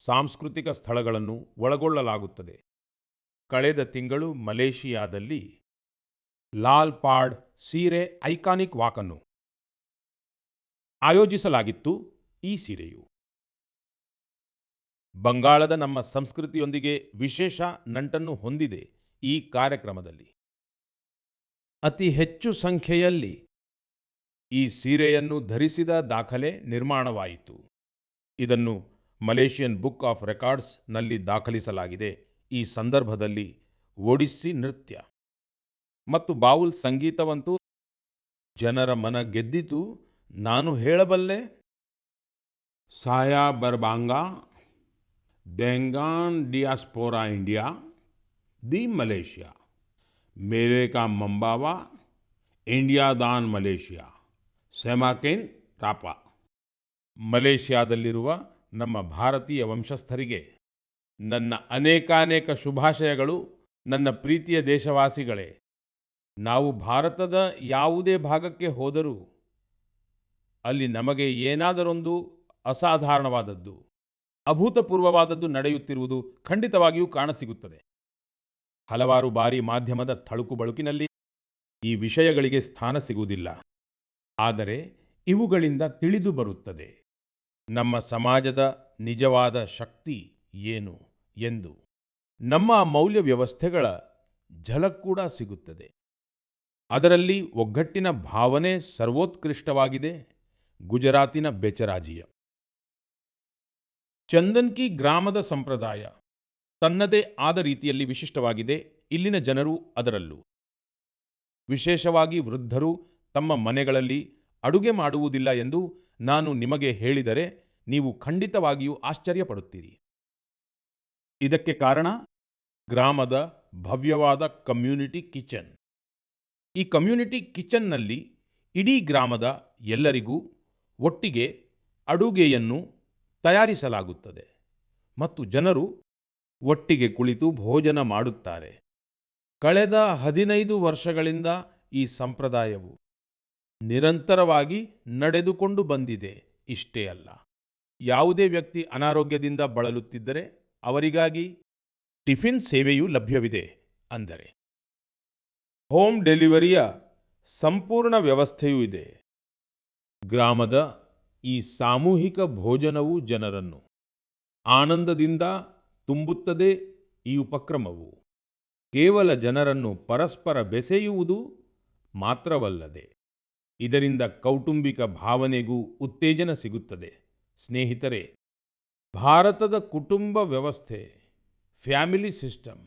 ಸಾಂಸ್ಕೃತಿಕ ಸ್ಥಳಗಳನ್ನು ಒಳಗೊಳ್ಳಲಾಗುತ್ತದೆ. ಕಳೆದ ತಿಂಗಳು ಮಲೇಷಿಯಾದಲ್ಲಿ ಲಾಲ್ ಪಾಡ್ ಸೀರೆ ಐಕಾನಿಕ್ ವಾಕನ್ನು ಆಯೋಜಿಸಲಾಗಿತ್ತು. ಈ ಸೀರೆಯು ಬಂಗಾಳದ ನಮ್ಮ ಸಂಸ್ಕೃತಿಯೊಂದಿಗೆ ವಿಶೇಷ ನಂಟನ್ನು ಹೊಂದಿದೆ. ಈ ಕಾರ್ಯಕ್ರಮದಲ್ಲಿ ಅತಿ ಹೆಚ್ಚು ಸಂಖ್ಯೆಯಲ್ಲಿ ಈ ಸೀರೆಯನ್ನು ಧರಿಸಿದ ದಾಖಲೆ ನಿರ್ಮಾಣವಾಯಿತು. ಇದನ್ನು ಮಲೇಷಿಯನ್ ಬುಕ್ ಆಫ್ ರೆಕಾರ್ಡ್ಸ್ನಲ್ಲಿ ದಾಖಲಿಸಲಾಗಿದೆ. ಈ ಸಂದರ್ಭದಲ್ಲಿ ಒಡಿಸ್ಸಿ ನೃತ್ಯ ಮತ್ತು ಬಾವುಲ್ ಸಂಗೀತವಂತೂ ಜನರ ಮನ ಗೆದ್ದಿತು. ನಾನು ಹೇಳಬಲ್ಲೆ, ಸಾಯಾ ಬರ್ಬಾಂಗಾ देंगान डियास्पोरा इंडिया दी मलेशिया मेरे का मंबावा इंडिया दान मलेशिया ಸೆಮಾಕೆನ್ ಟಾಪಾ. ಮಲೇಷಿಯಾದಲ್ಲಿರುವ ನಮ್ಮ ಭಾರತೀಯ ವಂಶಸ್ಥರಿಗೆ ನನ್ನ ಅನೇಕಾನೇಕ ಶುಭಾಶಯಗಳು. ನನ್ನ ಪ್ರೀತಿಯ ದೇಶವಾಸಿಗಳೇ, ನಾವು ಭಾರತದ ಯಾವುದೇ ಭಾಗಕ್ಕೆ ಹೋದರೂ ಅಲ್ಲಿ ನಮಗೆ ಏನಾದರೊಂದು ಅಸಾಧಾರಣವಾದದ್ದು, ಅಭೂತಪೂರ್ವವಾದದ್ದು ನಡೆಯುತ್ತಿರುವುದು ಖಂಡಿತವಾಗಿಯೂ ಕಾಣಸಿಗುತ್ತದೆ. ಹಲವಾರು ಬಾರಿ ಮಾಧ್ಯಮದ ಥಳುಕು ಬಳುಕಿನಲ್ಲಿ ಈ ವಿಷಯಗಳಿಗೆ ಸ್ಥಾನ ಸಿಗುವುದಿಲ್ಲ. ಆದರೆ ಇವುಗಳಿಂದ ತಿಳಿದು ಬರುತ್ತದೆ ನಮ್ಮ ಸಮಾಜದ ನಿಜವಾದ ಶಕ್ತಿ ಏನು ಎಂದು. ನಮ್ಮ ಮೌಲ್ಯ ವ್ಯವಸ್ಥೆಗಳ ಝಲಕ್ ಕೂಡ ಸಿಗುತ್ತದೆ. ಅದರಲ್ಲಿ ಒಗ್ಗಟ್ಟಿನ ಭಾವನೆ ಸರ್ವೋತ್ಕೃಷ್ಟವಾಗಿದೆ. ಗುಜರಾತಿನ ಬೆಚರಾಜಿಯ ಚಂದನ್ ಕಿ ಗ್ರಾಮದ ಸಂಪ್ರದಾಯ ತನ್ನದೇ ಆದ ರೀತಿಯಲ್ಲಿ ವಿಶಿಷ್ಟವಾಗಿದೆ. ಇಲ್ಲಿನ ಜನರು, ಅದರಲ್ಲೂ ವಿಶೇಷವಾಗಿ ವೃದ್ಧರು, ತಮ್ಮ ಮನೆಗಳಲ್ಲಿ ಅಡುಗೆ ಮಾಡುವುದಿಲ್ಲ ಎಂದು ನಾನು ನಿಮಗೆ ಹೇಳಿದರೆ ನೀವು ಖಂಡಿತವಾಗಿಯೂ ಆಶ್ಚರ್ಯಪಡುತ್ತೀರಿ. ಇದಕ್ಕೆ ಕಾರಣ ಗ್ರಾಮದ ಭವ್ಯವಾದ ಕಮ್ಯುನಿಟಿ ಕಿಚನ್. ಈ ಕಮ್ಯುನಿಟಿ ಕಿಚನ್ನಲ್ಲಿ ಇಡೀ ಗ್ರಾಮದ ಎಲ್ಲರಿಗೂ ಒಟ್ಟಿಗೆ ಅಡುಗೆಯನ್ನು ತಯಾರಿಸಲಾಗುತ್ತದೆ ಮತ್ತು ಜನರು ಒಟ್ಟಿಗೆ ಕುಳಿತು ಭೋಜನ ಮಾಡುತ್ತಾರೆ. ಕಳೆದ 15 ವರ್ಷಗಳಿಂದ ಈ ಸಂಪ್ರದಾಯವು ನಿರಂತರವಾಗಿ ನಡೆದುಕೊಂಡು ಬಂದಿದೆ. ಇಷ್ಟೇ ಅಲ್ಲ, ಯಾವುದೇ ವ್ಯಕ್ತಿ ಅನಾರೋಗ್ಯದಿಂದ ಬಳಲುತ್ತಿದ್ದರೆ ಅವರಿಗಾಗಿ ಟಿಫಿನ್ ಸೇವೆಯೂ ಲಭ್ಯವಿದೆ. ಅಂದರೆ ಹೋಮ್ ಡೆಲಿವರಿಯ ಸಂಪೂರ್ಣ ವ್ಯವಸ್ಥೆಯೂ ಇದೆ. ಗ್ರಾಮದ ಈ ಸಾಮೂಹಿಕ ಭೋಜನವು ಜನರನ್ನು ಆನಂದದಿಂದ ತುಂಬುತ್ತದೆ. ಈ ಉಪಕ್ರಮವು ಕೇವಲ ಜನರನ್ನು ಪರಸ್ಪರ ಬೆಸೆಯುವುದು ಮಾತ್ರವಲ್ಲದೆ ಇದರಿಂದ ಕೌಟುಂಬಿಕ ಭಾವನೆಗೂ ಉತ್ತೇಜನ ಸಿಗುತ್ತದೆ. ಸ್ನೇಹಿತರೆ, ಭಾರತದ ಕುಟುಂಬ ವ್ಯವಸ್ಥೆ, ಫ್ಯಾಮಿಲಿ ಸಿಸ್ಟಮ್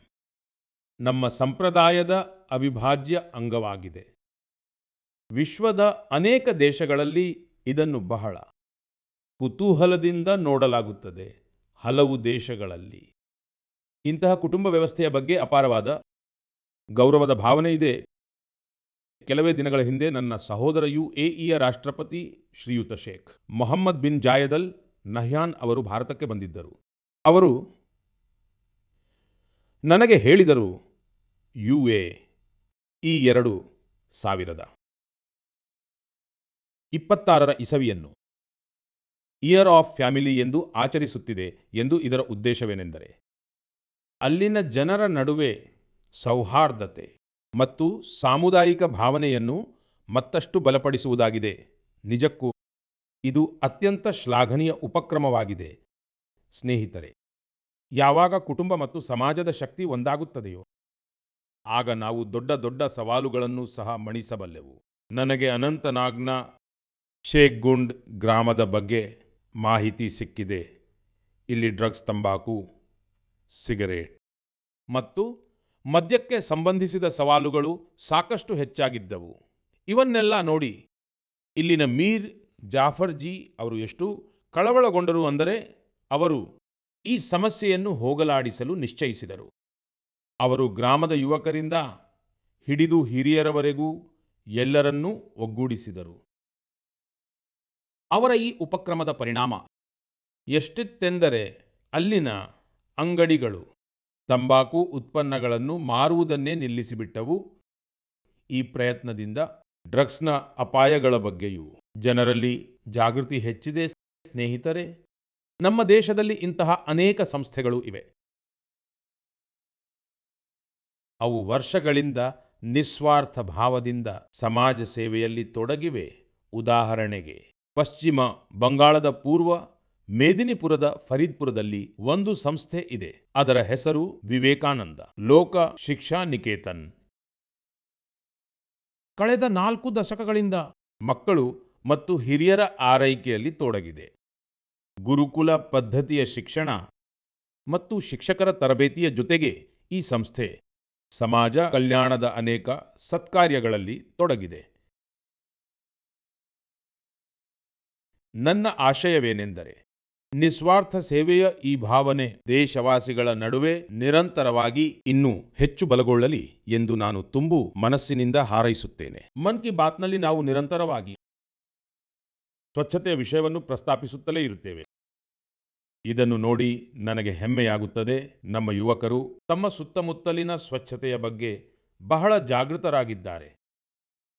ನಮ್ಮ ಸಂಪ್ರದಾಯದ ಅವಿಭಾಜ್ಯ ಅಂಗವಾಗಿದೆ. ವಿಶ್ವದ ಅನೇಕ ದೇಶಗಳಲ್ಲಿ ಇದನ್ನು ಬಹಳ ಕುತೂಹಲದಿಂದ ನೋಡಲಾಗುತ್ತದೆ. ಹಲವು ದೇಶಗಳಲ್ಲಿ ಇಂತಹ ಕುಟುಂಬ ವ್ಯವಸ್ಥೆಯ ಬಗ್ಗೆ ಅಪಾರವಾದ ಗೌರವದ ಭಾವನೆ ಇದೆ. ಕೆಲವೇ ದಿನಗಳ ಹಿಂದೆ ನನ್ನ ಸಹೋದರ UAEಯ ರಾಷ್ಟ್ರಪತಿ ಶ್ರೀಯುತ Sheikh Mohamed bin Zayed Al Nahyan ಅವರು ಭಾರತಕ್ಕೆ ಬಂದಿದ್ದರು. ಅವರು ನನಗೆ ಹೇಳಿದರು, UAE 2026 ಇಸವಿಯನ್ನು ಇಯರ್ ಆಫ್ ಫ್ಯಾಮಿಲಿ ಎಂದು ಆಚರಿಸುತ್ತಿದೆ ಎಂದು. ಇದರ ಉದ್ದೇಶವೇನೆಂದರೆ ಅಲ್ಲಿನ ಜನರ ನಡುವೆ ಸೌಹಾರ್ದತೆ ಮತ್ತು ಸಾಮುದಾಯಿಕ ಭಾವನೆಯನ್ನು ಮತ್ತಷ್ಟು ಬಲಪಡಿಸುವುದಾಗಿದೆ. ನಿಜಕ್ಕೂ ಇದು ಅತ್ಯಂತ ಶ್ಲಾಘನೀಯ ಉಪಕ್ರಮವಾಗಿದೆ. ಸ್ನೇಹಿತರೆ, ಯಾವಾಗ ಕುಟುಂಬ ಮತ್ತು ಸಮಾಜದ ಶಕ್ತಿ ಒಂದಾಗುತ್ತದೆಯೋ ಆಗ ನಾವು ದೊಡ್ಡ ದೊಡ್ಡ ಸವಾಲುಗಳನ್ನು ಸಹ ಮಣಿಸಬಲ್ಲೆವು. ನನಗೆ ಅನಂತನಾಗ್ನ ಶೇಖ್ ಗುಂಡ್ ಗ್ರಾಮದ ಬಗ್ಗೆ ಮಾಹಿತಿ ಸಿಕ್ಕಿದೆ. ಇಲ್ಲಿ ಡ್ರಗ್ಸ್, ತಂಬಾಕು, ಸಿಗರೇಟ್ ಮತ್ತು ಮದ್ಯಕ್ಕೆ ಸಂಬಂಧಿಸಿದ ಸವಾಲುಗಳು ಸಾಕಷ್ಟು ಹೆಚ್ಚಾಗಿದ್ದವು. ಇವನ್ನೆಲ್ಲ ನೋಡಿ ಇಲ್ಲಿನ ಮೀರ್ ಜಾಫರ್ ಜಿ ಅವರು ಎಷ್ಟು ಕಳವಳಗೊಂಡರು ಅಂದರೆ ಅವರು ಈ ಸಮಸ್ಯೆಯನ್ನು ಹೋಗಲಾಡಿಸಲು ನಿಶ್ಚಯಿಸಿದರು. ಅವರು ಗ್ರಾಮದ ಯುವಕರಿಂದ ಹಿಡಿದು ಹಿರಿಯರವರೆಗೂ ಎಲ್ಲರನ್ನೂ ಒಗ್ಗೂಡಿಸಿದರು. ಅವರ ಈ ಉಪಕ್ರಮದ ಪರಿಣಾಮ ಎಷ್ಟಿತ್ತೆಂದರೆ ಅಲ್ಲಿನ ಅಂಗಡಿಗಳು ತಂಬಾಕು ಉತ್ಪನ್ನಗಳನ್ನು ಮಾರುವುದನ್ನೇ ನಿಲ್ಲಿಸಿಬಿಟ್ಟವು. ಈ ಪ್ರಯತ್ನದಿಂದ ಡ್ರಗ್ಸ್ನ ಅಪಾಯಗಳ ಬಗ್ಗೆಯೂ ಜನರಲ್ಲಿ ಜಾಗೃತಿ ಹೆಚ್ಚಿದೆ. ಸ್ನೇಹಿತರೆ, ನಮ್ಮ ದೇಶದಲ್ಲಿ ಇಂತಹ ಅನೇಕ ಸಂಸ್ಥೆಗಳು ಇವೆ. ಅವು ವರ್ಷಗಳಿಂದ ನಿಸ್ವಾರ್ಥ ಭಾವದಿಂದ ಸಮಾಜ ಸೇವೆಯಲ್ಲಿ ತೊಡಗಿವೆ. ಉದಾಹರಣೆಗೆ ಪಶ್ಚಿಮ ಬಂಗಾಳದ ಪೂರ್ವ ಮೇದಿನಿಪುರದ ಫರೀದ್ಪುರದಲ್ಲಿ ಒಂದು ಸಂಸ್ಥೆ ಇದೆ. ಅದರ ಹೆಸರು ವಿವೇಕಾನಂದ ಲೋಕ ಶಿಕ್ಷಾ ನಿಕೇತನ್. ಕಳೆದ 4 ದಶಕಗಳಿಂದ ಮಕ್ಕಳು ಮತ್ತು ಹಿರಿಯರ ಆರೈಕೆಯಲ್ಲಿ ತೊಡಗಿದೆ. ಗುರುಕುಲ ಪದ್ಧತಿಯ ಶಿಕ್ಷಣ ಮತ್ತು ಶಿಕ್ಷಕರ ತರಬೇತಿಯ ಜೊತೆಗೆ ಈ ಸಂಸ್ಥೆ ಸಮಾಜ ಕಲ್ಯಾಣದ ಅನೇಕ ಸತ್ಕಾರ್ಯಗಳಲ್ಲಿ ತೊಡಗಿದೆ. ನನ್ನ ಆಶಯವೇನೆಂದರೆ, ನಿಸ್ವಾರ್ಥ ಸೇವೆಯ ಈ ಭಾವನೆ ದೇಶವಾಸಿಗಳ ನಡುವೆ ನಿರಂತರವಾಗಿ ಇನ್ನೂ ಹೆಚ್ಚು ಬಲಗೊಳ್ಳಲಿ ಎಂದು ನಾನು ತುಂಬು ಮನಸ್ಸಿನಿಂದ ಹಾರೈಸುತ್ತೇನೆ. ಮನ್ ಕಿ ಬಾತ್ನಲ್ಲಿ ನಾವು ನಿರಂತರವಾಗಿ ಸ್ವಚ್ಛತೆಯ ವಿಷಯವನ್ನು ಪ್ರಸ್ತಾಪಿಸುತ್ತಲೇ ಇರುತ್ತೇವೆ. ಇದನ್ನು ನೋಡಿ ನನಗೆ ಹೆಮ್ಮೆಯಾಗುತ್ತದೆ. ನಮ್ಮ ಯುವಕರು ತಮ್ಮ ಸುತ್ತಮುತ್ತಲಿನ ಸ್ವಚ್ಛತೆಯ ಬಗ್ಗೆ ಬಹಳ ಜಾಗೃತರಾಗಿದ್ದಾರೆ.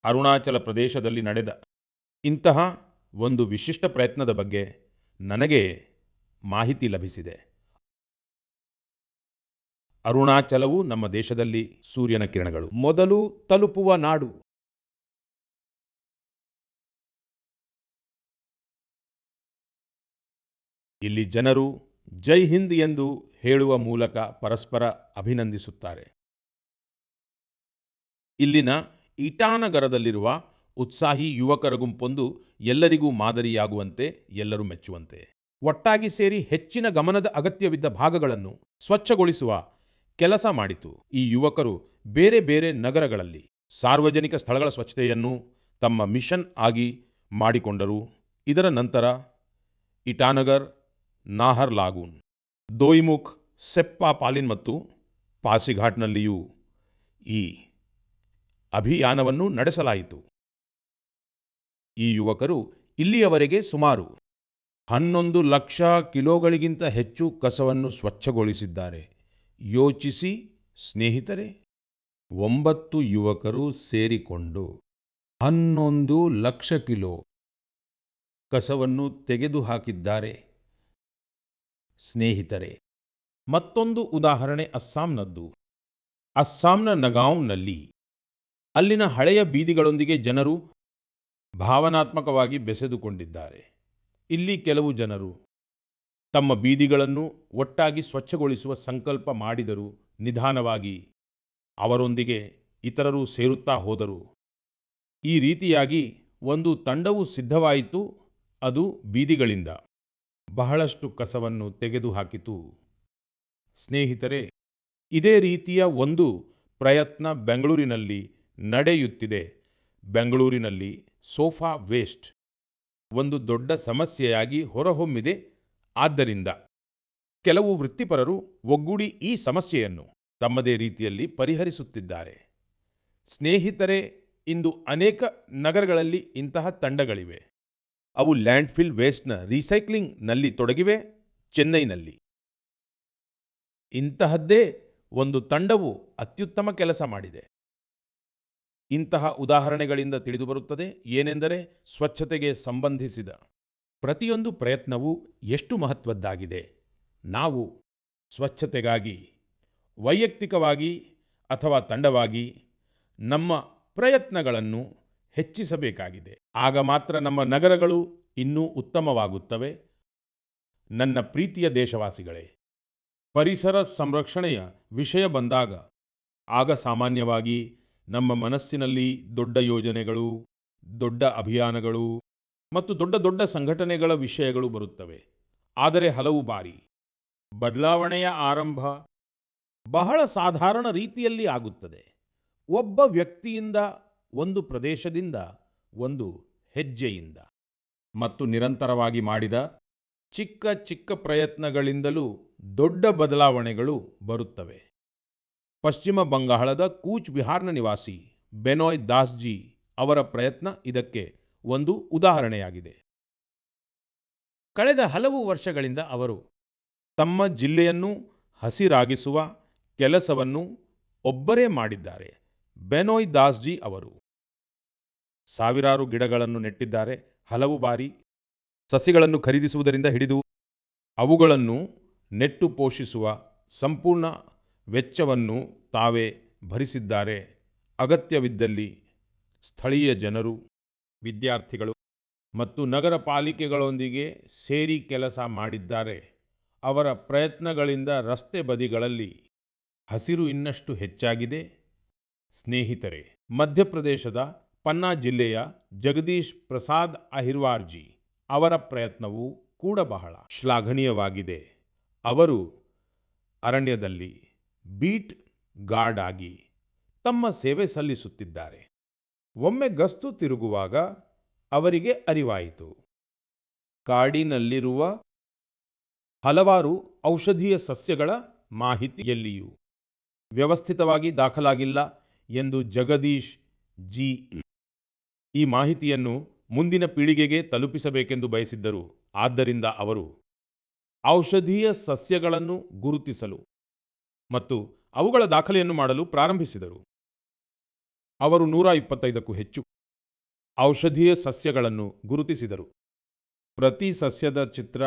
ಅರುಣಾಚಲ ಪ್ರದೇಶದಲ್ಲಿ ನಡೆದ ಇಂತಹ ಒಂದು ವಿಶಿಷ್ಟ ಪ್ರಯತ್ನದ ಬಗ್ಗೆ ನನಗೆ ಮಾಹಿತಿ ಲಭಿಸಿದೆ. ಅರುಣಾಚಲವು ನಮ್ಮ ದೇಶದಲ್ಲಿ ಸೂರ್ಯನ ಕಿರಣಗಳು ಮೊದಲು ತಲುಪುವ ನಾಡು. ಇಲ್ಲಿ ಜನರು ಜೈ ಹಿಂದ್ ಎಂದು ಹೇಳುವ ಮೂಲಕ ಪರಸ್ಪರ ಅಭಿನಂದಿಸುತ್ತಾರೆ. ಇಲ್ಲಿನ ಇಟಾನಗರದಲ್ಲಿರುವ ಉತ್ಸಾಹಿ ಯುವಕರ ಗುಂಪೊಂದು ಎಲ್ಲರಿಗೂ ಮಾದರಿಯಾಗುವಂತೆ, ಎಲ್ಲರೂ ಮೆಚ್ಚುವಂತೆ ಒಟ್ಟಾಗಿ ಸೇರಿ ಹೆಚ್ಚಿನ ಗಮನದ ಅಗತ್ಯವಿದ್ದ ಭಾಗಗಳನ್ನು ಸ್ವಚ್ಛಗೊಳಿಸುವ ಕೆಲಸ ಮಾಡಿತು. ಈ ಯುವಕರು ಬೇರೆ ಬೇರೆ ನಗರಗಳಲ್ಲಿ ಸಾರ್ವಜನಿಕ ಸ್ಥಳಗಳ ಸ್ವಚ್ಛತೆಯನ್ನು ತಮ್ಮ ಮಿಷನ್ ಆಗಿ ಮಾಡಿಕೊಂಡರು. ಇದರ ನಂತರ ಇಟಾನಗರ್, ನಾಹರ್ ಲಾಗೂನ್, ದೋಯಿಮುಖ್, ಸೆಪ್ಪಾ ಪಾಲಿನ್ ಮತ್ತು ಪಾಸಿಘಾಟ್ನಲ್ಲಿಯೂ ಈ ಅಭಿಯಾನವನ್ನು ನಡೆಸಲಾಯಿತು. ಈ ಯುವಕರು ಇಲ್ಲಿಯವರೆಗೆ ಸುಮಾರು 11 ಲಕ್ಷ ಕಿಲೋಗಳಿಗಿಂತ ಹೆಚ್ಚು ಕಸವನ್ನು ಸ್ವಚ್ಛಗೊಳಿಸಿದ್ದಾರೆ. ಯೋಚಿಸಿ ಸ್ನೇಹಿತರೆ, 9 ಯುವಕರು ಸೇರಿಕೊಂಡು 11 ಲಕ್ಷ ಕಿಲೋ ಕಸವನ್ನು ತೆಗೆದುಹಾಕಿದ್ದಾರೆ. ಸ್ನೇಹಿತರೆ, ಮತ್ತೊಂದು ಉದಾಹರಣೆ ಅಸ್ಸಾಂನದ್ದು. ಅಸ್ಸಾಂನ ನಗಾಂವ್ನಲ್ಲಿ ಅಲ್ಲಿನ ಹಳೆಯ ಬೀದಿಗಳೊಂದಿಗೆ ಜನರು ಭಾವನಾತ್ಮಕವಾಗಿ ಬೆಸೆದುಕೊಂಡಿದ್ದಾರೆ. ಇಲ್ಲಿ ಕೆಲವು ಜನರು ತಮ್ಮ ಬೀದಿಗಳನ್ನು ಒಟ್ಟಾಗಿ ಸ್ವಚ್ಛಗೊಳಿಸುವ ಸಂಕಲ್ಪ ಮಾಡಿದರು. ನಿಧಾನವಾಗಿ ಅವರೊಂದಿಗೆ ಇತರರು ಸೇರುತ್ತಾ ಹೋದರು. ಈ ರೀತಿಯಾಗಿ ಒಂದು ತಂಡವು ಸಿದ್ಧವಾಯಿತು. ಅದು ಬೀದಿಗಳಿಂದ ಬಹಳಷ್ಟು ಕಸವನ್ನು ತೆಗೆದುಹಾಕಿತು. ಸ್ನೇಹಿತರೆ, ಇದೇ ರೀತಿಯ ಒಂದು ಪ್ರಯತ್ನ ಬೆಂಗಳೂರಿನಲ್ಲಿ ನಡೆಯುತ್ತಿದೆ. ಬೆಂಗಳೂರಿನಲ್ಲಿ ಸೋಫಾ ವೇಸ್ಟ್ ಒಂದು ದೊಡ್ಡ ಸಮಸ್ಯೆಯಾಗಿ ಹೊರಹೊಮ್ಮಿದೆ. ಆದ್ದರಿಂದ ಕೆಲವು ವೃತ್ತಿಪರರು ಒಗ್ಗೂಡಿ ಈ ಸಮಸ್ಯೆಯನ್ನು ತಮ್ಮದೇ ರೀತಿಯಲ್ಲಿ ಪರಿಹರಿಸುತ್ತಿದ್ದಾರೆ. ಸ್ನೇಹಿತರೆ, ಇಂದು ಅನೇಕ ನಗರಗಳಲ್ಲಿ ಇಂತಹ ತಂಡಗಳಿವೆ. ಅವು ಲ್ಯಾಂಡ್ಫಿಲ್ ವೇಸ್ಟ್ನ ರೀಸೈಕ್ಲಿಂಗ್ನಲ್ಲಿ ತೊಡಗಿವೆ. ಚೆನ್ನೈನಲ್ಲಿ ಇಂತಹದ್ದೇ ಒಂದು ತಂಡವು ಅತ್ಯುತ್ತಮ ಕೆಲಸ ಮಾಡಿದೆ. ಇಂತಹ ಉದಾಹರಣೆಗಳಿಂದ ತಿಳಿದುಬರುತ್ತದೆ ಏನೆಂದರೆ, ಸ್ವಚ್ಛತೆಗೆ ಸಂಬಂಧಿಸಿದ ಪ್ರತಿಯೊಂದು ಪ್ರಯತ್ನವೂ ಎಷ್ಟು ಮಹತ್ವದ್ದಾಗಿದೆ. ನಾವು ಸ್ವಚ್ಛತೆಗಾಗಿ ವೈಯಕ್ತಿಕವಾಗಿ ಅಥವಾ ತಂಡವಾಗಿ ನಮ್ಮ ಪ್ರಯತ್ನಗಳನ್ನು ಹೆಚ್ಚಿಸಬೇಕಾಗಿದೆ. ಆಗ ಮಾತ್ರ ನಮ್ಮ ನಗರಗಳು ಇನ್ನೂ ಉತ್ತಮವಾಗುತ್ತವೆ. ನನ್ನ ಪ್ರೀತಿಯ ದೇಶವಾಸಿಗಳೇ, ಪರಿಸರ ಸಂರಕ್ಷಣೆಯ ವಿಷಯ ಬಂದಾಗ ಆಗ ಸಾಮಾನ್ಯವಾಗಿ ನಮ್ಮ ಮನಸ್ಸಿನಲ್ಲಿ ದೊಡ್ಡ ಯೋಜನೆಗಳು, ದೊಡ್ಡ ಅಭಿಯಾನಗಳು ಮತ್ತು ದೊಡ್ಡ ದೊಡ್ಡ ಸಂಘಟನೆಗಳ ವಿಷಯಗಳು ಬರುತ್ತವೆ. ಆದರೆ ಹಲವು ಬಾರಿ ಬದಲಾವಣೆಯ ಆರಂಭ ಬಹಳ ಸಾಧಾರಣ ರೀತಿಯಲ್ಲಿ ಆಗುತ್ತದೆ. ಒಬ್ಬ ವ್ಯಕ್ತಿಯಿಂದ, ಒಂದು ಪ್ರದೇಶದಿಂದ, ಒಂದು ಹೆಜ್ಜೆಯಿಂದ ಮತ್ತು ನಿರಂತರವಾಗಿ ಮಾಡಿದ ಚಿಕ್ಕ ಚಿಕ್ಕ ಪ್ರಯತ್ನಗಳಿಂದಲೂ ದೊಡ್ಡ ಬದಲಾವಣೆಗಳು ಬರುತ್ತವೆ. ಪಶ್ಚಿಮ ಬಂಗಾಳದ ಕೂಚ್ ಬಿಹಾರ್ನ ನಿವಾಸಿ ಬೆನೋಯ್ ದಾಸ್ಜಿ ಅವರ ಪ್ರಯತ್ನ ಇದಕ್ಕೆ ಒಂದು ಉದಾಹರಣೆಯಾಗಿದೆ. ಕಳೆದ ಹಲವು ವರ್ಷಗಳಿಂದ ಅವರು ತಮ್ಮ ಜಿಲ್ಲೆಯನ್ನು ಹಸಿರಾಗಿಸುವ ಕೆಲಸವನ್ನು ಒಬ್ಬರೇ ಮಾಡಿದ್ದಾರೆ. ಬೆನೋಯ್ ದಾಸ್ಜಿ ಅವರು ಸಾವಿರಾರು ಗಿಡಗಳನ್ನು ನೆಟ್ಟಿದ್ದಾರೆ. ಹಲವು ಬಾರಿ ಸಸಿಗಳನ್ನು ಖರೀದಿಸುವುದರಿಂದ ಹಿಡಿದು ಅವುಗಳನ್ನು ನೆಟ್ಟು ಪೋಷಿಸುವ ಸಂಪೂರ್ಣ ವೆಚ್ಚವನ್ನು ತಾವೇ ಭರಿಸಿದ್ದಾರೆ. ಅಗತ್ಯವಿದ್ದಲ್ಲಿ ಸ್ಥಳೀಯ ಜನರು, ವಿದ್ಯಾರ್ಥಿಗಳು ಮತ್ತು ನಗರ ಪಾಲಿಕೆಗಳೊಂದಿಗೆ ಸೇರಿ ಕೆಲಸ ಮಾಡಿದ್ದಾರೆ. ಅವರ ಪ್ರಯತ್ನಗಳಿಂದ ರಸ್ತೆ ಬದಿಗಳಲ್ಲಿ ಹಸಿರು ಇನ್ನಷ್ಟು ಹೆಚ್ಚಾಗಿದೆ. ಸ್ನೇಹಿತರೆ, ಮಧ್ಯಪ್ರದೇಶದ ಪನ್ನಾ ಜಿಲ್ಲೆಯ ಜಗದೀಶ್ ಪ್ರಸಾದ್ ಅಹಿರ್ವಾರ್ಜಿ ಅವರ ಪ್ರಯತ್ನವೂ ಕೂಡ ಬಹಳ ಶ್ಲಾಘನೀಯವಾಗಿದೆ. ಅವರು ಅರಣ್ಯದಲ್ಲಿ ಬೀಟ್ ಗಾರ್ಡ್ ಆಗಿ ತಮ್ಮ ಸೇವೆ ಸಲ್ಲಿಸುತ್ತಿದ್ದಾರೆ. ಒಮ್ಮೆ ಗಸ್ತು ತಿರುಗುವಾಗ ಅವರಿಗೆ ಅರಿವಾಯಿತು, ಕಾಡಿನಲ್ಲಿರುವ ಹಲವಾರು ಔಷಧೀಯ ಸಸ್ಯಗಳ ಮಾಹಿತಿ ಎಲ್ಲಿಯೂ ವ್ಯವಸ್ಥಿತವಾಗಿ ದಾಖಲಾಗಿಲ್ಲ ಎಂದು ಜಗದೀಶ್ ಜಿ ಈ ಮಾಹಿತಿಯನ್ನು ಮುಂದಿನ ಪೀಳಿಗೆಗೆ ತಲುಪಿಸಬೇಕೆಂದು ಬಯಸಿದ್ದರು. ಆದ್ದರಿಂದ ಅವರು ಔಷಧೀಯ ಸಸ್ಯಗಳನ್ನು ಗುರುತಿಸಲು ಮತ್ತು ಅವುಗಳ ದಾಖಲೆಯನ್ನು ಮಾಡಲು ಪ್ರಾರಂಭಿಸಿದರು. ಅವರು 125ಕ್ಕೂ ಹೆಚ್ಚು ಔಷಧೀಯ ಸಸ್ಯಗಳನ್ನು ಗುರುತಿಸಿದರು. ಪ್ರತಿ ಸಸ್ಯದ ಚಿತ್ರ,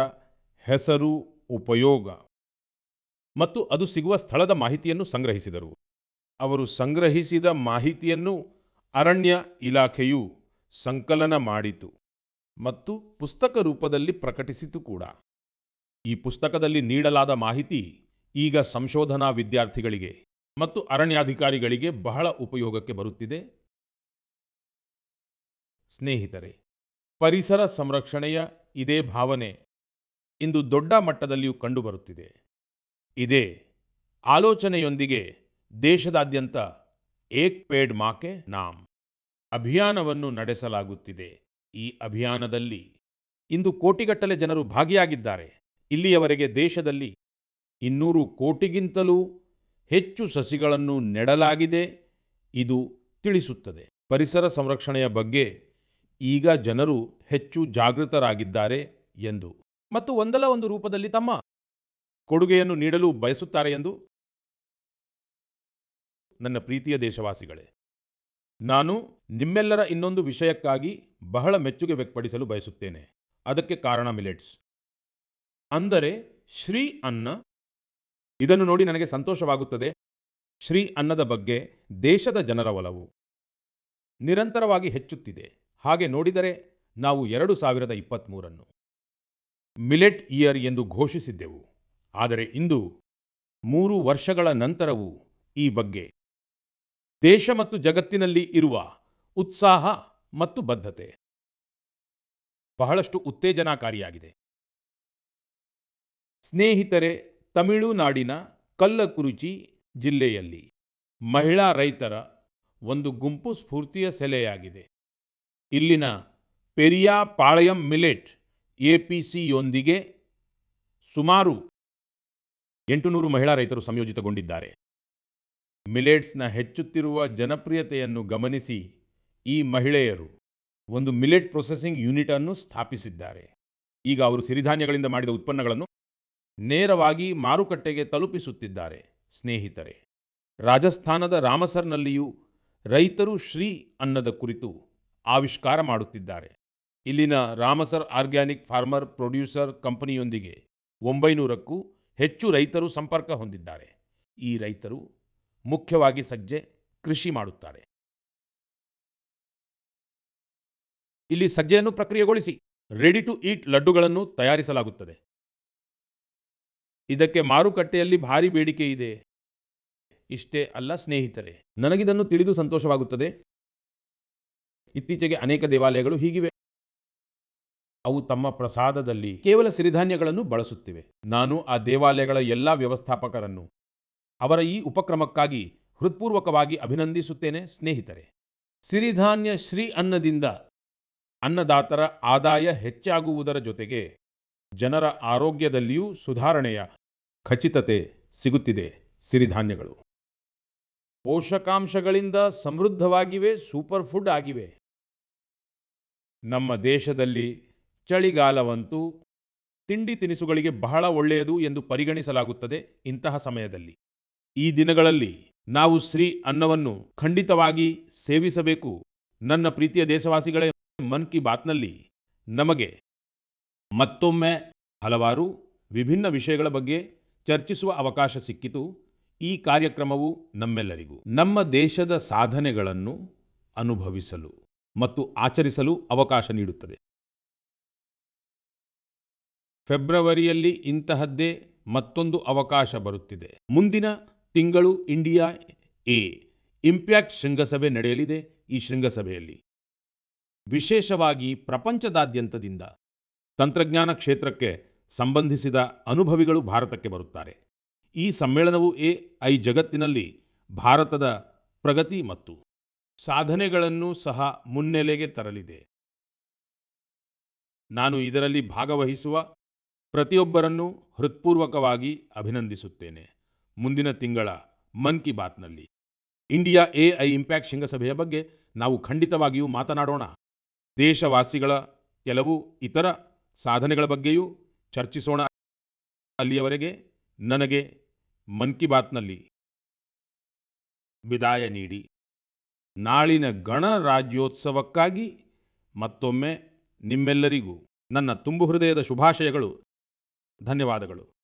ಹೆಸರು, ಉಪಯೋಗ ಮತ್ತು ಅದು ಸಿಗುವ ಸ್ಥಳದ ಮಾಹಿತಿಯನ್ನು ಸಂಗ್ರಹಿಸಿದರು. ಅವರು ಸಂಗ್ರಹಿಸಿದ ಮಾಹಿತಿಯನ್ನು ಅರಣ್ಯ ಇಲಾಖೆಯು ಸಂಕಲನ ಮಾಡಿತು ಮತ್ತು ಪುಸ್ತಕ ರೂಪದಲ್ಲಿ ಪ್ರಕಟಿಸಿತು ಕೂಡ. ಈ ಪುಸ್ತಕದಲ್ಲಿ ನೀಡಲಾದ ಮಾಹಿತಿ ಈಗ ಸಂಶೋಧನಾ ವಿದ್ಯಾರ್ಥಿಗಳಿಗೆ ಮತ್ತು ಅರಣ್ಯಾಧಿಕಾರಿಗಳಿಗೆ ಬಹಳ ಉಪಯೋಗಕ್ಕೆ ಬರುತ್ತಿದೆ. ಸ್ನೇಹಿತರೆ, ಪರಿಸರ ಸಂರಕ್ಷಣೆಯ ಇದೇ ಭಾವನೆ ಇಂದು ದೊಡ್ಡ ಮಟ್ಟದಲ್ಲಿಯೂ ಕಂಡುಬರುತ್ತಿದೆ. ಇದೇ ಆಲೋಚನೆಯೊಂದಿಗೆ ದೇಶದಾದ್ಯಂತ ಏಕ್ ಪೇಡ್ ಮಾ ಕೆ ನಾಮ್ ಅಭಿಯಾನವನ್ನು ನಡೆಸಲಾಗುತ್ತಿದೆ. ಈ ಅಭಿಯಾನದಲ್ಲಿ ಇಂದು ಕೋಟಿಗಟ್ಟಲೆ ಜನರು ಭಾಗಿಯಾಗಿದ್ದಾರೆ. ಇಲ್ಲಿಯವರೆಗೆ ದೇಶದಲ್ಲಿ 200 ಕೋಟಿಗಿಂತಲೂ ಹೆಚ್ಚು ಸಸಿಗಳನ್ನು ನೆಡಲಾಗಿದೆ. ಇದು ತಿಳಿಸುತ್ತದೆ ಪರಿಸರ ಸಂರಕ್ಷಣೆಯ ಬಗ್ಗೆ ಈಗ ಜನರು ಹೆಚ್ಚು ಜಾಗೃತರಾಗಿದ್ದಾರೆ ಎಂದು, ಮತ್ತು ಒಂದಲ್ಲ ಒಂದು ರೂಪದಲ್ಲಿ ತಮ್ಮ ಕೊಡುಗೆಯನ್ನು ನೀಡಲು ಬಯಸುತ್ತಾರೆ ಎಂದು. ನನ್ನ ಪ್ರೀತಿಯ ದೇಶವಾಸಿಗಳೇ, ನಾನು ನಿಮ್ಮೆಲ್ಲರ ಇನ್ನೊಂದು ವಿಷಯಕ್ಕಾಗಿ ಬಹಳ ಮೆಚ್ಚುಗೆ ವ್ಯಕ್ತಪಡಿಸಲು ಬಯಸುತ್ತೇನೆ. ಅದಕ್ಕೆ ಕಾರಣ ಮಿಲೆಟ್ಸ್, ಅಂದರೆ ಶ್ರೀ ಅನ್ನ. ಇದನ್ನು ನೋಡಿ ನನಗೆ ಸಂತೋಷವಾಗುತ್ತದೆ. ಶ್ರೀ ಅನ್ನದ ಬಗ್ಗೆ ದೇಶದ ಜನರ ಒಲವು ನಿರಂತರವಾಗಿ ಹೆಚ್ಚುತ್ತಿದೆ. ಹಾಗೆ ನೋಡಿದರೆ ನಾವು 2023 ಮಿಲೆಟ್ ಇಯರ್ ಎಂದು ಘೋಷಿಸಿದ್ದೆವು. ಆದರೆ ಇಂದು 3 ವರ್ಷಗಳ ನಂತರವೂ ಈ ಬಗ್ಗೆ ದೇಶ ಮತ್ತು ಜಗತ್ತಿನಲ್ಲಿ ಇರುವ ಉತ್ಸಾಹ ಮತ್ತು ಬದ್ಧತೆ ಬಹಳಷ್ಟು ಉತ್ತೇಜನಕಾರಿಯಾಗಿದೆ. ಸ್ನೇಹಿತರೆ, ತಮಿಳುನಾಡಿನ ಕಲ್ಲಕುರಿಚಿ ಜಿಲ್ಲೆಯಲ್ಲಿ ಮಹಿಳಾ ರೈತರ ಒಂದು ಗುಂಪು ಸ್ಫೂರ್ತಿಯ ಸೆಲೆಯಾಗಿದೆ. ಇಲ್ಲಿನ ಪೆರಿಯಾಪಾಳಯಂ ಮಿಲೆಟ್ ಎಪಿಸಿಯೊಂದಿಗೆ ಸುಮಾರು 800 ಮಹಿಳಾ ರೈತರು ಸಂಯೋಜಿತಗೊಂಡಿದ್ದಾರೆ. ಮಿಲೆಟ್ಸ್ನ ಹೆಚ್ಚುತ್ತಿರುವ ಜನಪ್ರಿಯತೆಯನ್ನು ಗಮನಿಸಿ ಈ ಮಹಿಳೆಯರು ಒಂದು ಮಿಲೆಟ್ ಪ್ರೊಸೆಸಿಂಗ್ ಯೂನಿಟ್ ಅನ್ನು ಸ್ಥಾಪಿಸಿದ್ದಾರೆ. ಈಗ ಅವರು ಸಿರಿಧಾನ್ಯಗಳಿಂದ ಮಾಡಿದ ಉತ್ಪನ್ನಗಳನ್ನು ನೇರವಾಗಿ ಮಾರುಕಟ್ಟೆಗೆ ತಲುಪಿಸುತ್ತಿದ್ದಾರೆ. ಸ್ನೇಹಿತರೆ, ರಾಜಸ್ಥಾನದ ರಾಮಸರ್ನಲ್ಲಿಯೂ ರೈತರು ಶ್ರೀ ಅನ್ನದ ಕುರಿತು ಆವಿಷ್ಕಾರ ಮಾಡುತ್ತಿದ್ದಾರೆ. ಇಲ್ಲಿನ ರಾಮಸರ್ ಆರ್ಗ್ಯಾನಿಕ್ ಫಾರ್ಮರ್ ಪ್ರೊಡ್ಯೂಸರ್ ಕಂಪನಿಯೊಂದಿಗೆ 900ಕ್ಕೂ ಹೆಚ್ಚು ರೈತರು ಸಂಪರ್ಕ ಹೊಂದಿದ್ದಾರೆ. ಈ ರೈತರು ಮುಖ್ಯವಾಗಿ ಸಜ್ಜೆ ಕೃಷಿ ಮಾಡುತ್ತಾರೆ. ಇಲ್ಲಿ ಸಜ್ಜೆಯನ್ನು ಪ್ರಕ್ರಿಯೆಗೊಳಿಸಿ ರೆಡಿ ಟು ಈಟ್ ಲಡ್ಡುಗಳನ್ನು ತಯಾರಿಸಲಾಗುತ್ತದೆ. ಇದಕ್ಕೆ ಮಾರುಕಟ್ಟೆಯಲ್ಲಿ ಭಾರಿ ಬೇಡಿಕೆ ಇದೆ. ಇಷ್ಟೇ ಅಲ್ಲ ಸ್ನೇಹಿತರೆ, ನನಗಿದನ್ನು ತಿಳಿದು ಸಂತೋಷವಾಗುತ್ತದೆ. ಇತ್ತೀಚೆಗೆ ಅನೇಕ ದೇವಾಲಯಗಳು ಹೀಗಿವೆ. ಅವು ತಮ್ಮ ಪ್ರಸಾದದಲ್ಲಿ ಕೇವಲ ಸಿರಿಧಾನ್ಯಗಳನ್ನು ಬಳಸುತ್ತಿವೆ. ನಾನು ಆ ದೇವಾಲಯಗಳ ಎಲ್ಲ ವ್ಯವಸ್ಥಾಪಕರನ್ನು ಅವರ ಈ ಉಪಕ್ರಮಕ್ಕಾಗಿ ಹೃತ್ಪೂರ್ವಕವಾಗಿ ಅಭಿನಂದಿಸುತ್ತೇನೆ. ಸ್ನೇಹಿತರೆ, ಸಿರಿಧಾನ್ಯ ಶ್ರೀ ಅನ್ನದಿಂದ ಅನ್ನದಾತರ ಆದಾಯ ಹೆಚ್ಚಾಗುವುದರ ಜೊತೆಗೆ ಜನರ ಆರೋಗ್ಯದಲ್ಲಿಯೂ ಸುಧಾರಣೆಯ ಖಚಿತತೆ ಸಿಗುತ್ತಿದೆ. ಸಿರಿಧಾನ್ಯಗಳು ಪೋಷಕಾಂಶಗಳಿಂದ ಸಮೃದ್ಧವಾಗಿವೆ, ಸೂಪರ್ ಫುಡ್ ಆಗಿವೆ. ನಮ್ಮ ದೇಶದಲ್ಲಿ ಚಳಿಗಾಲವಂತೂ ತಿಂಡಿ ತಿನಿಸುಗಳಿಗೆ ಬಹಳ ಒಳ್ಳೆಯದು ಎಂದು ಪರಿಗಣಿಸಲಾಗುತ್ತದೆ. ಇಂತಹ ಸಮಯದಲ್ಲಿ, ಈ ದಿನಗಳಲ್ಲಿ ನಾವು ಶ್ರೀ ಅನ್ನವನ್ನು ಖಂಡಿತವಾಗಿ ಸೇವಿಸಬೇಕು. ನನ್ನ ಪ್ರೀತಿಯ ದೇಶವಾಸಿಗಳೇ, ಮನ್ ಕಿ ಬಾತ್ನಲ್ಲಿ ನಮಗೆ ಮತ್ತೊಮ್ಮೆ ಹಲವಾರು ವಿಭಿನ್ನ ವಿಷಯಗಳ ಬಗ್ಗೆ ಚರ್ಚಿಸುವ ಅವಕಾಶ ಸಿಕ್ಕಿತು. ಈ ಕಾರ್ಯಕ್ರಮವು ನಮ್ಮೆಲ್ಲರಿಗೂ ನಮ್ಮ ದೇಶದ ಸಾಧನೆಗಳನ್ನು ಅನುಭವಿಸಲು ಮತ್ತು ಆಚರಿಸಲು ಅವಕಾಶ ನೀಡುತ್ತದೆ. ಫೆಬ್ರವರಿಯಲ್ಲಿ ಇಂತಹದ್ದೇ ಮತ್ತೊಂದು ಅವಕಾಶ ಬರುತ್ತಿದೆ. ಮುಂದಿನ ತಿಂಗಳು ಇಂಡಿಯಾ ಎ ಇಂಪ್ಯಾಕ್ಟ್ ಶೃಂಗಸಭೆ ನಡೆಯಲಿದೆ. ಈ ಶೃಂಗಸಭೆಯಲ್ಲಿ ವಿಶೇಷವಾಗಿ ಪ್ರಪಂಚದಾದ್ಯಂತದಿಂದ ತಂತ್ರಜ್ಞಾನ ಕ್ಷೇತ್ರಕ್ಕೆ ಸಂಬಂಧಿಸಿದ ಅನುಭವಿಗಳು ಭಾರತಕ್ಕೆ ಬರುತ್ತಾರೆ. ಈ ಸಮ್ಮೇಳನವು ಎಐ ಜಗತ್ತಿನಲ್ಲಿ ಭಾರತದ ಪ್ರಗತಿ ಮತ್ತು ಸಾಧನೆಗಳನ್ನು ಸಹ ಮುನ್ನೆಲೆಗೆ ತರಲಿದೆ. ನಾನು ಇದರಲ್ಲಿ ಭಾಗವಹಿಸುವ ಪ್ರತಿಯೊಬ್ಬರನ್ನೂ ಹೃತ್ಪೂರ್ವಕವಾಗಿ ಅಭಿನಂದಿಸುತ್ತೇನೆ. ಮುಂದಿನ ತಿಂಗಳ ಮನ್ ಕಿ ಬಾತ್ನಲ್ಲಿ ಇಂಡಿಯಾ ಎಐ ಇಂಪ್ಯಾಕ್ಟ್ ಶೃಂಗಸಭೆಯ ಬಗ್ಗೆ ನಾವು ಖಂಡಿತವಾಗಿಯೂ ಮಾತನಾಡೋಣ. ದೇಶವಾಸಿಗಳ ಕೆಲವು ಇತರ ಸಾಧನೆಗಳ ಬಗ್ಗೆಯೂ ಚರ್ಚಿಸೋಣ. ಅಲ್ಲಿಯವರೆಗೆ ನನಗೆ ಮನ್ ಕಿ ಬಾತ್ನಲ್ಲಿ ವಿದಾಯ ನೀಡಿ. ನಾಳಿನ ಗಣರಾಜ್ಯೋತ್ಸವಕ್ಕಾಗಿ ಮತ್ತೊಮ್ಮೆ ನಿಮ್ಮೆಲ್ಲರಿಗೂ ನನ್ನ ತುಂಬು ಹೃದಯದ ಶುಭಾಶಯಗಳು. ಧನ್ಯವಾದಗಳು.